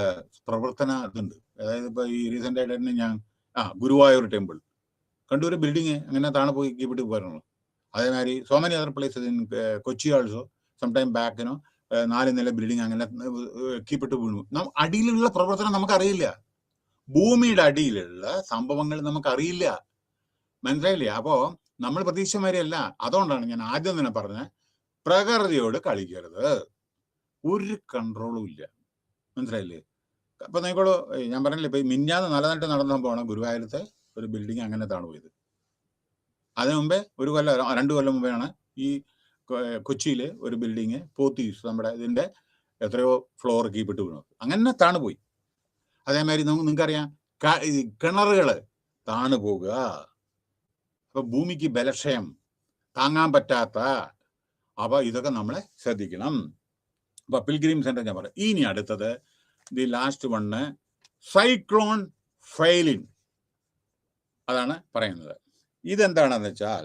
പ്രവർത്തന ഇതുണ്ട്. അതായത് ഇപ്പൊ ഈ റീസെന്റ് ആയിട്ട് തന്നെ ഞാൻ ഗുരുവായൂർ ടെമ്പിൾ കണ്ടു, ഒരു ബിൽഡിങ് അങ്ങനെ താണെ പോയി കീപ്പിട്ട് പോയിരുന്നു. അതേമാതിരി so many other places in Kochi also some time ബാക്കിനോ 4 നില ബിൽഡിങ് അങ്ങനെ കീപ്പിട്ട് വീണു. അടിയിലുള്ള പ്രവർത്തനം നമുക്കറിയില്ല, ഭൂമിയുടെ അടിയിലുള്ള സംഭവങ്ങൾ നമുക്കറിയില്ല, മനസ്സിലായില്ലേ? അപ്പോ നമ്മൾ പ്രതീക്ഷമാരെയല്ല. അതുകൊണ്ടാണ് ഞാൻ ആദ്യം തന്നെ പറഞ്ഞ പ്രകൃതിയോട് കളിക്കരുത്, ഒരു കൺട്രോളും ഇല്ല, മനസ്സിലായില്ലേ? അപ്പൊ നോക്കോളൂ, ഞാൻ പറഞ്ഞില്ലേ, ഇപ്പൊ മിഞ്ഞാന്ന് നല്ലതായിട്ട് നടന്ന സംഭവമാണ് ഗുരുവായൂരത്തെ ഒരു ബിൽഡിങ് അങ്ങനെ താണ് പോയത്. അതിനു മുമ്പേ 2 കൊല്ലം മുമ്പെയാണ് ഈ കൊച്ചിയിലെ ഒരു ബിൽഡിങ് പോത്തീസ് നമ്മുടെ ഇതിന്റെ എത്രയോ ഫ്ലോർ കീപ്പിട്ട് വീണത്, അങ്ങനെ താണ് പോയി. അതേമാതിരി നിങ്ങൾക്കറിയാം കിണറുകള് താണ് പോകുക. അപ്പൊ ഭൂമിക്ക് ബലക്ഷയം താങ്ങാൻ പറ്റാത്ത, അപ്പൊ ഇതൊക്കെ നമ്മളെ ശ്രദ്ധിക്കണം. അപ്പൊ പിൽഗ്രിം സെന്റർ ഞാൻ പറയാം. ഇനി അടുത്തത് the last one, cyclone Phailin, അതാണ് പറയുന്നത്. ഇതെന്താണെന്ന് വെച്ചാൽ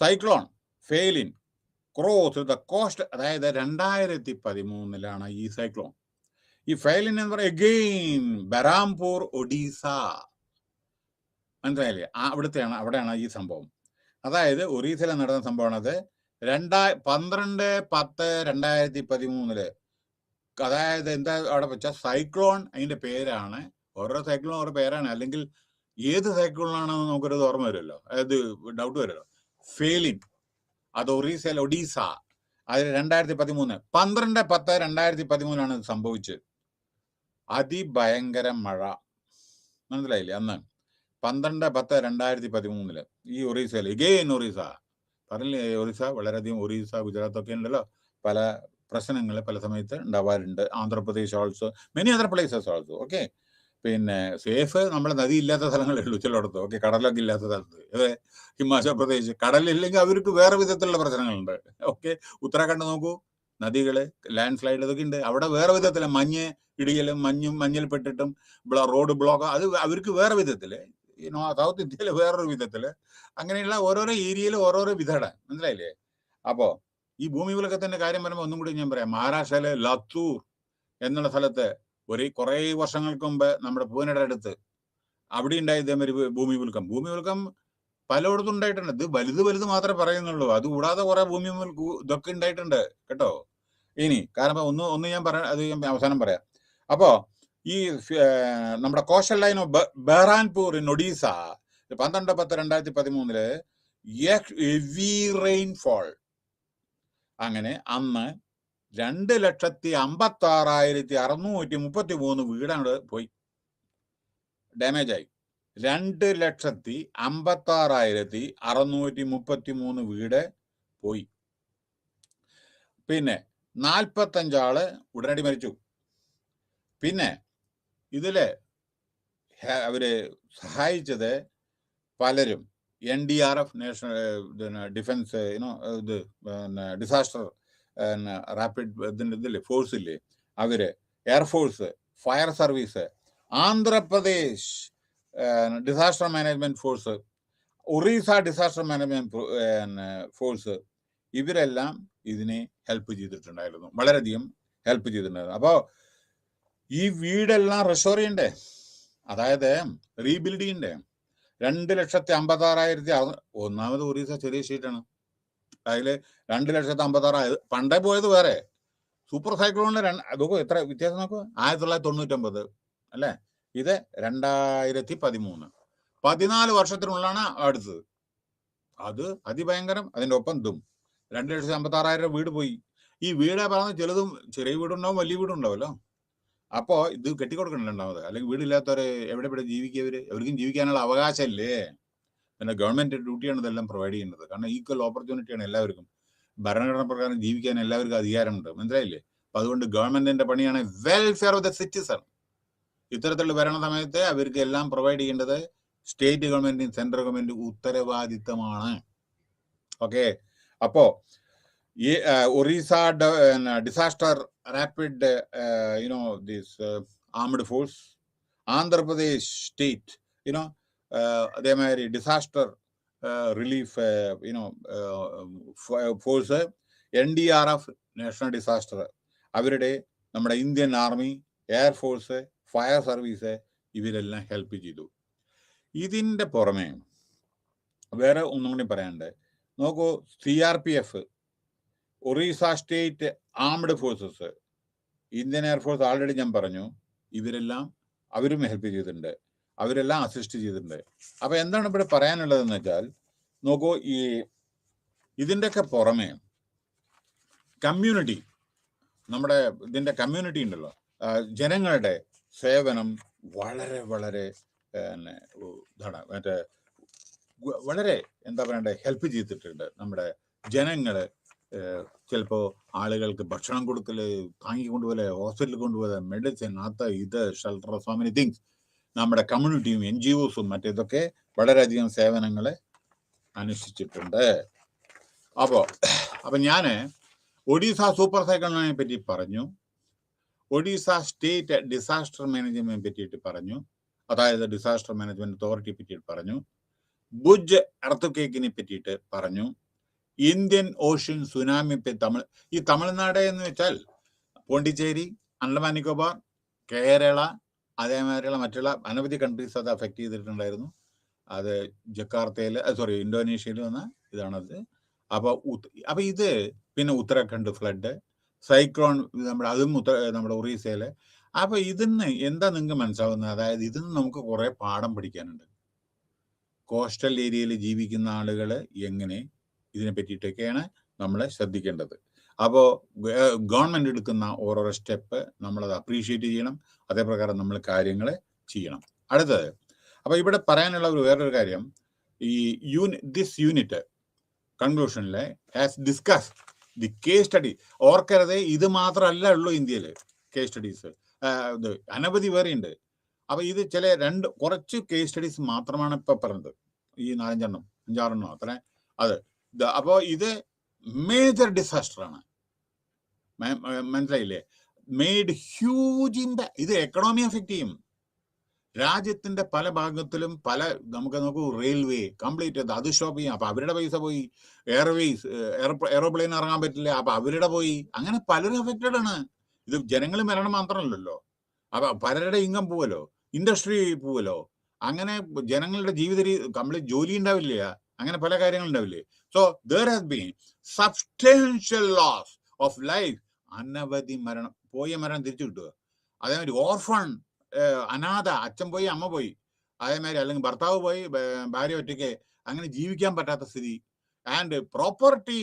cyclone Phailin cross the cost, അതായത് 2013 ഈ സൈക്ലോൺ. ഈ ഫെയിലിൻ എന്ന് പറയുന്നത് എഗെയിൻ ബരാംപൂർ ഒഡീസ, മനസ്സിലായില്ലേ? അവിടെയാണ് ഈ സംഭവം. അതായത് ഒറീസയിൽ നടന്ന സംഭവമാണത്. 12/10/2013. അതായത് എന്താ അവിടെ വെച്ചാൽ സൈക്ലോൺ, അതിന്റെ പേരാണ്, ഓരോ സൈക്ലോൺ ഓരോ പേരാണ്. അല്ലെങ്കിൽ ഏത് സൈക്ലോണാണെന്ന് നമുക്കൊരു ഓർമ്മ വരുമല്ലോ, അതായത് ഡൗട്ട് വരുമല്ലോ. ഫെയിലിൻ, അത് ഒഡീസ, അത് 2013 12/10/2013 ഇത് സംഭവിച്ചത്. അതിഭയങ്കര മഴ, മനസ്സിലായില്ലേ? അന്ന് 12/10/2013 ഈ ഒറീസയിൽ, എഗെയിൻ ഒറീസ, പറഞ്ഞില്ലേ ഒറീസ വളരെയധികം, ഒറീസ ഗുജറാത്ത് ഒക്കെ ഉണ്ടല്ലോ, പല പ്രശ്നങ്ങൾ പല സമയത്ത് ഉണ്ടാവാറുണ്ട്. Andhra Pradesh also, many other places also. Okay, പിന്നെ സേഫ് നമ്മുടെ നദി ഇല്ലാത്ത സ്ഥലങ്ങളേ ഉള്ളൂ ചിലയിടത്ത്. ഓക്കെ, കടലൊക്കെ ഇല്ലാത്ത സ്ഥലത്ത്, അതെ, ഹിമാചൽ പ്രദേശ് കടലില്ലെങ്കിൽ അവർക്ക് വേറെ വിധത്തിലുള്ള പ്രശ്നങ്ങളുണ്ട്. ഓക്കെ, ഉത്തരാഖണ്ഡ് നോക്കൂ, നദികള് ലാൻഡ് സ്ലൈഡ് ഇതൊക്കെ ഉണ്ട്, അവിടെ വേറെ വിധത്തില് മഞ്ഞ് ഇടിയലും മഞ്ഞിൽ പെട്ടിട്ടും റോഡ് ബ്ലോക്ക്, അത് അവർക്ക് വേറെ വിധത്തില്. സൗത്ത് ഇന്ത്യയിൽ വേറൊരു വിധത്തില്, അങ്ങനെയുള്ള ഓരോരോ ഏരിയയിൽ ഓരോരോ വിധമാണ്, മനസ്സിലായില്ലേ? അപ്പോ ഈ ഭൂമി കുലുക്കത്തിന്റെ കാര്യം പറയുമ്പോൾ ഒന്നും കൂടി ഞാൻ പറയാം. മഹാരാഷ്ട്രയിലെ ലത്തൂർ എന്നുള്ള സ്ഥലത്ത് കുറെ വർഷങ്ങൾക്ക് മുമ്പ് നമ്മുടെ പൂനെയുടെ അടുത്ത് അവിടെ ഉണ്ടായ ഇതേമാതിരി ഭൂമി കുലുക്കം പലയിടത്തും ഉണ്ടായിട്ടുണ്ട്. ഇത് വലുത് മാത്രമേ പറയുന്നുള്ളൂ, അത് കൂടാതെ കുറെ ഭൂമി ഇതൊക്കെ ഉണ്ടായിട്ടുണ്ട് കേട്ടോ. ഇനി കാരണം ഒന്ന് ഞാൻ അത് ഞാൻ അവസാനം പറയാം. അപ്പോ ഈ നമ്മുടെ coastal line of Berhampur in Odisha 12/10/2013 heavy rainfall. അങ്ങനെ അന്ന് 2,56,633 വീടാണ് പോയി, ഡാമേജ് ആയി. 2,56,633 വീട് പോയി. പിന്നെ 45 ആള് ഉടനടി മരിച്ചു. പിന്നെ ഇതില് അവര് സഹായിച്ചത് പലരും, NDRF, നാഷണൽ ഡിഫൻസ്, ഇത് ഡിസാസ്റ്റർ റാപ്പിഡ് ഇതില്ലേ ഫോഴ്സ് ഇല്ലേ, അവര്, air force, fire service, Andhra Pradesh disaster management force, Orissa disaster management force, ഇവരെല്ലാം ഇതിനെ ഹെൽപ്പ് ചെയ്തിട്ടുണ്ടായിരുന്നു, വളരെയധികം ഹെൽപ്പ് ചെയ്തിട്ടുണ്ടായിരുന്നു. അപ്പോൾ ഈ വീടെല്ലാം റെസ്റ്റോർ ചെയ്യണ്ടേ, അതായത് റീബിൽഡ് ചെയ്യണ്ടേ. 2,56,000. ഒന്നാമത് ഒറീസ ചെറിയ സ്റ്റേറ്റാണ്, അതില് 2,56,000. പണ്ടേ പോയത് വേറെ സൂപ്പർ സൈക്ലോണിന് അതൊക്കെ എത്ര വ്യത്യാസം നോക്കുക. 1999 അല്ലേ, ഇത് 2013, 14 വർഷത്തിനുള്ളിലാണ് അടുത്തത്. അത് അതിഭയങ്കരം. അതിന്റെ ഒപ്പം ഇതും 2,56,000 വീട് പോയി. ഈ വീട് പറഞ്ഞ ചിലതും ചെറിയ വീടുണ്ടാവും, വലിയ വീടുണ്ടാവുമല്ലോ. അപ്പോൾ ഇത് കെട്ടിക്കൊടുക്കണുണ്ടാവുന്നത്. അല്ലെങ്കിൽ വീടില്ലാത്തവരെ എവിടെ ജീവിക്കവർ? എവർക്കും ജീവിക്കാനുള്ള അവകാശമല്ലേ? പിന്നെ ഗവൺമെന്റ് ഡ്യൂട്ടിയാണ് ഇതെല്ലാം പ്രൊവൈഡ് ചെയ്യുന്നത്. കാരണം ഈക്വൽ ഓപ്പർച്യൂണിറ്റിയാണ് എല്ലാവർക്കും. ഭരണഘടന പ്രകാരം ജീവിക്കാൻ എല്ലാവർക്കും അധികാരമുണ്ട്. മനസ്സിലായില്ലേ? അപ്പൊ അതുകൊണ്ട് ഗവൺമെന്റിന്റെ പണിയാണ് വെൽഫെയർ ഓഫ് ദ സിറ്റിസൺ. ഇത്തരത്തിലുള്ള ഭരണ സമയത്ത് അവർക്ക് എല്ലാം പ്രൊവൈഡ് ചെയ്യേണ്ടത് സ്റ്റേറ്റ് ഗവൺമെന്റും സെൻട്രൽ ഗവൺമെന്റും ഉത്തരവാദിത്തമാണ്. ഓക്കെ, അപ്പോ ഈ Orissa disaster rapid this armed force, Andhra Pradesh state അതേമാതിരി disaster relief force, NDRF national disaster, അവരുടെ നമ്മുടെ Indian army, air force, fire service ഇവരെല്ലാം ഹെൽപ്പ് ചെയ്തു. ഇതിൻ്റെ പുറമെ വേറെ ഒന്നും കൂടി പറയാനുണ്ട്. നോക്കൂ, CRPF, Orissa state armed forces, Indian air force already ഞാൻ പറഞ്ഞു, ഇവരെല്ലാം അവരും ഹെൽപ്പ് ചെയ്തിട്ടുണ്ട്, അവരെല്ലാം അസിസ്റ്റ് ചെയ്തിട്ടുണ്ട്. അപ്പൊ എന്താണ് ഇവിടെ പറയാനുള്ളതെന്ന് വെച്ചാൽ, നോക്കൂ, ഇതിൻ്റെയൊക്കെ പുറമെ കമ്മ്യൂണിറ്റി, നമ്മുടെ ഇതിൻ്റെ കമ്മ്യൂണിറ്റി ഉണ്ടല്ലോ, ജനങ്ങളുടെ സേവനം വളരെ വളരെ ഇതാണ്, വളരെ എന്താ പറയണ്ടേ, ഹെൽപ്പ് ചെയ്തിട്ടുണ്ട്. നമ്മുടെ ജനങ്ങള് ചിലപ്പോൾ ആളുകൾക്ക് ഭക്ഷണം കൊടുക്കല്, താങ്ങിക്കൊണ്ടുപോലെ, ഹോസ്പിറ്റലിൽ കൊണ്ടുപോലെ, മെഡിസിൻ, ഇത് ഷെൽട്ടർ, സോ മെനി തിങ്സ്. നമ്മുടെ കമ്മ്യൂണിറ്റിയും NGOസും മറ്റേതൊക്കെ വളരെയധികം സേവനങ്ങൾ അനുഷ്ഠിച്ചിട്ടുണ്ട്. അപ്പൊ ഞാൻ ഒഡീസ സൂപ്പർ സൈക്ലോണിനെ പറ്റി പറഞ്ഞു, ഒഡീസ സ്റ്റേറ്റ് ഡിസാസ്റ്റർ മാനേജ്മെന്റിനെ പറ്റിയിട്ട് പറഞ്ഞു, അതായത് ഡിസാസ്റ്റർ മാനേജ്മെന്റ് അതോറിറ്റിയെ പറ്റിയിട്ട് പറഞ്ഞു, ഭുജ് എർത്തുക്വേക്കിനെ പറ്റിയിട്ട് പറഞ്ഞു, ഇന്ത്യൻ ഓഷ്യൻ സുനാമി, ഈ തമിഴ്നാട് എന്ന് വെച്ചാൽ പോണ്ടിച്ചേരി, അണ്ടമാൻ നിക്കോബാർ, കേരള, അതേമാതിരിയുള്ള മറ്റുള്ള അനവധി കൺട്രീസ് അത് അഫക്റ്റ് ചെയ്തിട്ടുണ്ടായിരുന്നു. അത് ജക്കാർത്തയിൽ, ഇന്തോനേഷ്യയിൽ വന്ന ഇതാണത്. അപ്പൊ ഇത് പിന്നെ ഉത്തരാഖണ്ഡ് ഫ്ലഡ്, സൈക്ലോൺ, അതും നമ്മുടെ ഒറീസയില്. അപ്പൊ ഇതിന്ന് എന്താ നിങ്ങൾക്ക് മനസ്സിലാവുന്നത്? അതായത് ഇതിന്ന് നമുക്ക് കുറെ പാഠം പഠിക്കാനുണ്ട്. കോസ്റ്റൽ ഏരിയയിൽ ജീവിക്കുന്ന ആളുകൾ എങ്ങനെ, ഇതിനെ പറ്റിയിട്ടൊക്കെയാണ് നമ്മൾ ശ്രദ്ധിക്കേണ്ടത്. അപ്പോൾ ഗവൺമെന്റ് എടുക്കുന്ന ഓരോരോ സ്റ്റെപ്പ് നമ്മളത് അപ്രീഷിയേറ്റ് ചെയ്യണം, അതേപ്രകാരം നമ്മൾ കാര്യങ്ങൾ ചെയ്യണം. അടുത്തത്, അപ്പൊ ഇവിടെ പറയാനുള്ള വേറൊരു കാര്യം, ഈ ദിസ് യൂണിറ്റ് കൺക്ലൂഷനിലെ has discuss the case study. ഓർക്കരുത്, ഇത് മാത്രമല്ല ഉള്ളൂ ഇന്ത്യയിൽ കേസ് സ്റ്റഡീസ്, അനവധി വേറെയുണ്ട്. അപ്പൊ ഇത് കുറച്ച് കേസ് സ്റ്റഡീസ് മാത്രമാണ് ഇപ്പൊ പറഞ്ഞത്, ഈ 4-5 അത്ര. അപ്പോൾ ഇത് മേജർ ഡിസാസ്റ്റർ ആണ്, മനസ്സിലായില്ലേ? Made huge impact. ഇത് എക്കണോമി എഫക്ട് ചെയ്യും. രാജ്യത്തിന്റെ പല ഭാഗത്തിലും നമുക്ക് നോക്കൂ, റെയിൽവേ കംപ്ലീറ്റ് അത് സ്റ്റോപ്പ് ചെയ്യും. അപ്പൊ അവരുടെ പൈസ പോയി. എയർവേസ്, എയറോപ്ലെയിൻ ഇറങ്ങാൻ പറ്റില്ല, അപ്പൊ അവരുടെ പോയി. അങ്ങനെ പലരും അഫക്റ്റഡ് ആണ്. ഇത് ജനങ്ങൾ മരണം മാത്രമല്ലല്ലോ, അപ്പൊ പലരുടെ ഇൻകം പോവല്ലോ, ഇൻഡസ്ട്രി പോവല്ലോ, അങ്ങനെ ജനങ്ങളുടെ ജീവിത കംപ്ലീറ്റ് ജോലി ഉണ്ടാവില്ല, അങ്ങനെ പല കാര്യങ്ങളുണ്ടാവില്ലേ. So there has been substantial loss of life. അനവധി മരണം, പോയ മരണം തിരിച്ചു കിട്ടുക. അതേമാതിരി ഓർഫൺ, അനാഥ, അച്ഛൻ പോയി അമ്മ പോയി, അതേമാതിരി അല്ലെങ്കിൽ ഭർത്താവ് പോയി ഭാര്യ ഒറ്റയ്ക്ക്, അങ്ങനെ ജീവിക്കാൻ പറ്റാത്ത സ്ഥിതി. ആൻഡ് പ്രോപ്പർട്ടി,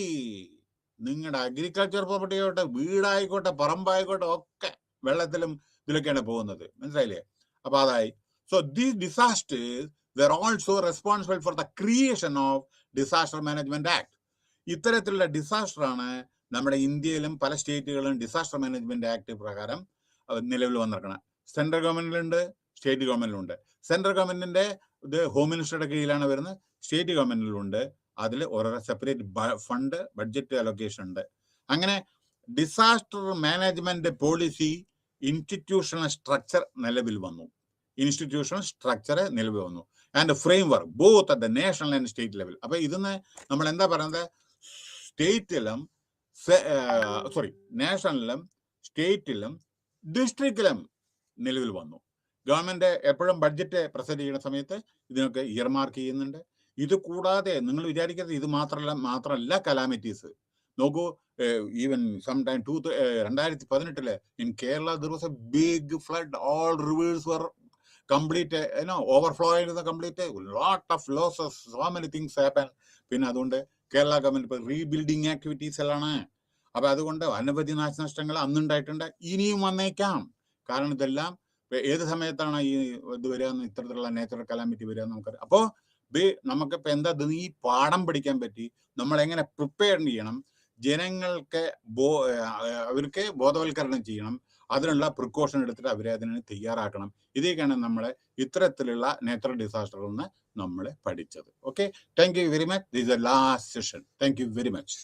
നിങ്ങളുടെ അഗ്രികൾച്ചർ പ്രോപ്പർട്ടി ആയിക്കോട്ടെ, വീടായിക്കോട്ടെ, പറമ്പായിക്കോട്ടെ, ഒക്കെ വെള്ളത്തിലും ഇതിലൊക്കെയാണ് പോകുന്നത്, മനസ്സിലായില്ലേ? അപ്പൊ അതായി. So these disasters were also responsible for the creation of Disaster Management Act. ഇത്തരത്തിലുള്ള ഡിസാസ്റ്റർ ആണ് നമ്മുടെ ഇന്ത്യയിലും പല സ്റ്റേറ്റുകളിലും ഡിസാസ്റ്റർ മാനേജ്മെന്റ് ആക്ട് പ്രകാരം നിലവിൽ വന്നിരിക്കണം. സെൻട്രൽ ഗവൺമെന്റിലുണ്ട്, സ്റ്റേറ്റ് ഗവൺമെന്റിലുണ്ട്. സെൻട്രൽ ഗവൺമെന്റിന്റെ ഇത് ഹോം മിനിസ്റ്ററുടെ കീഴിലാണ് വരുന്നത്, സ്റ്റേറ്റ് ഗവൺമെന്റിലുണ്ട്. അതിൽ ഓരോ സെപ്പറേറ്റ് ഫണ്ട്, ബഡ്ജറ്റ് അലൊക്കേഷൻ ഉണ്ട്. അങ്ങനെ disaster management policy, institutional structure നിലവിൽ വന്നു. And framework both at the national and state level. അപ്പൊ ഇതിന്ന് നമ്മൾ എന്താ പറയുന്നത്, സ്റ്റേറ്റിലും നാഷണലിലും സ്റ്റേറ്റിലും ഡിസ്ട്രിക്റ്റിലും നിലവിൽ വന്നു. ഗവൺമെന്റ് എപ്പോഴും ബഡ്ജറ്റ് പ്രസന്റ് ചെയ്യുന്ന സമയത്ത് ഇതിനൊക്കെ ഇയർമാർക്ക് ചെയ്യുന്നുണ്ട്. ഇത് കൂടാതെ നിങ്ങൾ വിചാരിക്കരുത് ഇത് മാത്രമല്ല കലാമിറ്റീസ്. നോക്കൂ, even some time 2018 in Kerala there was a big flood. All rivers were complete overflowing, complete lot of losses, so many things happen. പിന്നെ അതുകൊണ്ട് കേരള ഗവൺമെന്റ് ഇപ്പൊ റീബിൽഡിങ് ആക്ടിവിറ്റീസിലാണ്. അപ്പൊ അതുകൊണ്ട് അനവധി നാശനഷ്ടങ്ങൾ അന്നുണ്ടായിട്ടുണ്ട്, ഇനിയും വന്നേക്കാം. കാരണം ഇതെല്ലാം ഏത് സമയത്താണ് ഈ ഇത് വരിക, ഇത്തരത്തിലുള്ള നാച്ചുറൽ കലാമിറ്റി വരിക എന്ന് നമുക്കറിയാം. അപ്പോൾ നമുക്കിപ്പോൾ എന്താ ഈ പാഠം പഠിക്കാൻ പറ്റി, നമ്മൾ എങ്ങനെ പ്രിപ്പയർ ചെയ്യണം, ജനങ്ങൾക്ക് അവർക്ക് ബോധവൽക്കരണം ചെയ്യണം, അതിനുള്ള പ്രിക്കോഷൻ എടുത്തിട്ട് അവരെ അതിന് തയ്യാറാക്കണം. ഇതൊക്കെയാണ് നമ്മളെ ഇത്തരത്തിലുള്ള നാച്ചുറൽ ഡിസാസ്റ്ററിൽ നിന്ന് നമ്മൾ പഠിച്ചത്. Okay, thank you very much. This is the last session. Thank you very much.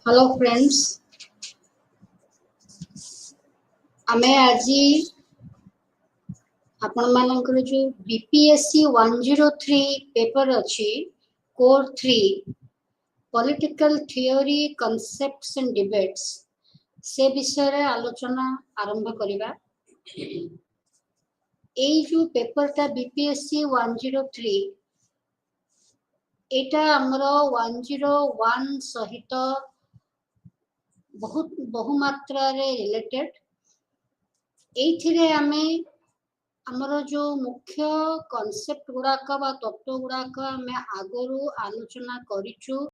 Hello friends, आमे आज आपण मानकर जो बीपीएससी 103 पेपर अच्छी core 3 political theory concepts and debates से विषय रे आलोचना आरंभ करिबा। एई जो पेपर ता बीपीएससी 103 एटा हमरो 101 सहित बहुत बहुमात्रा रे रिलेटेड। एइथिरे आमे हमरो जो मुख्य कॉन्सेप्ट गुड़ाक बा तत्व गुड़ाक आमे आगरू आलोचना करिचु।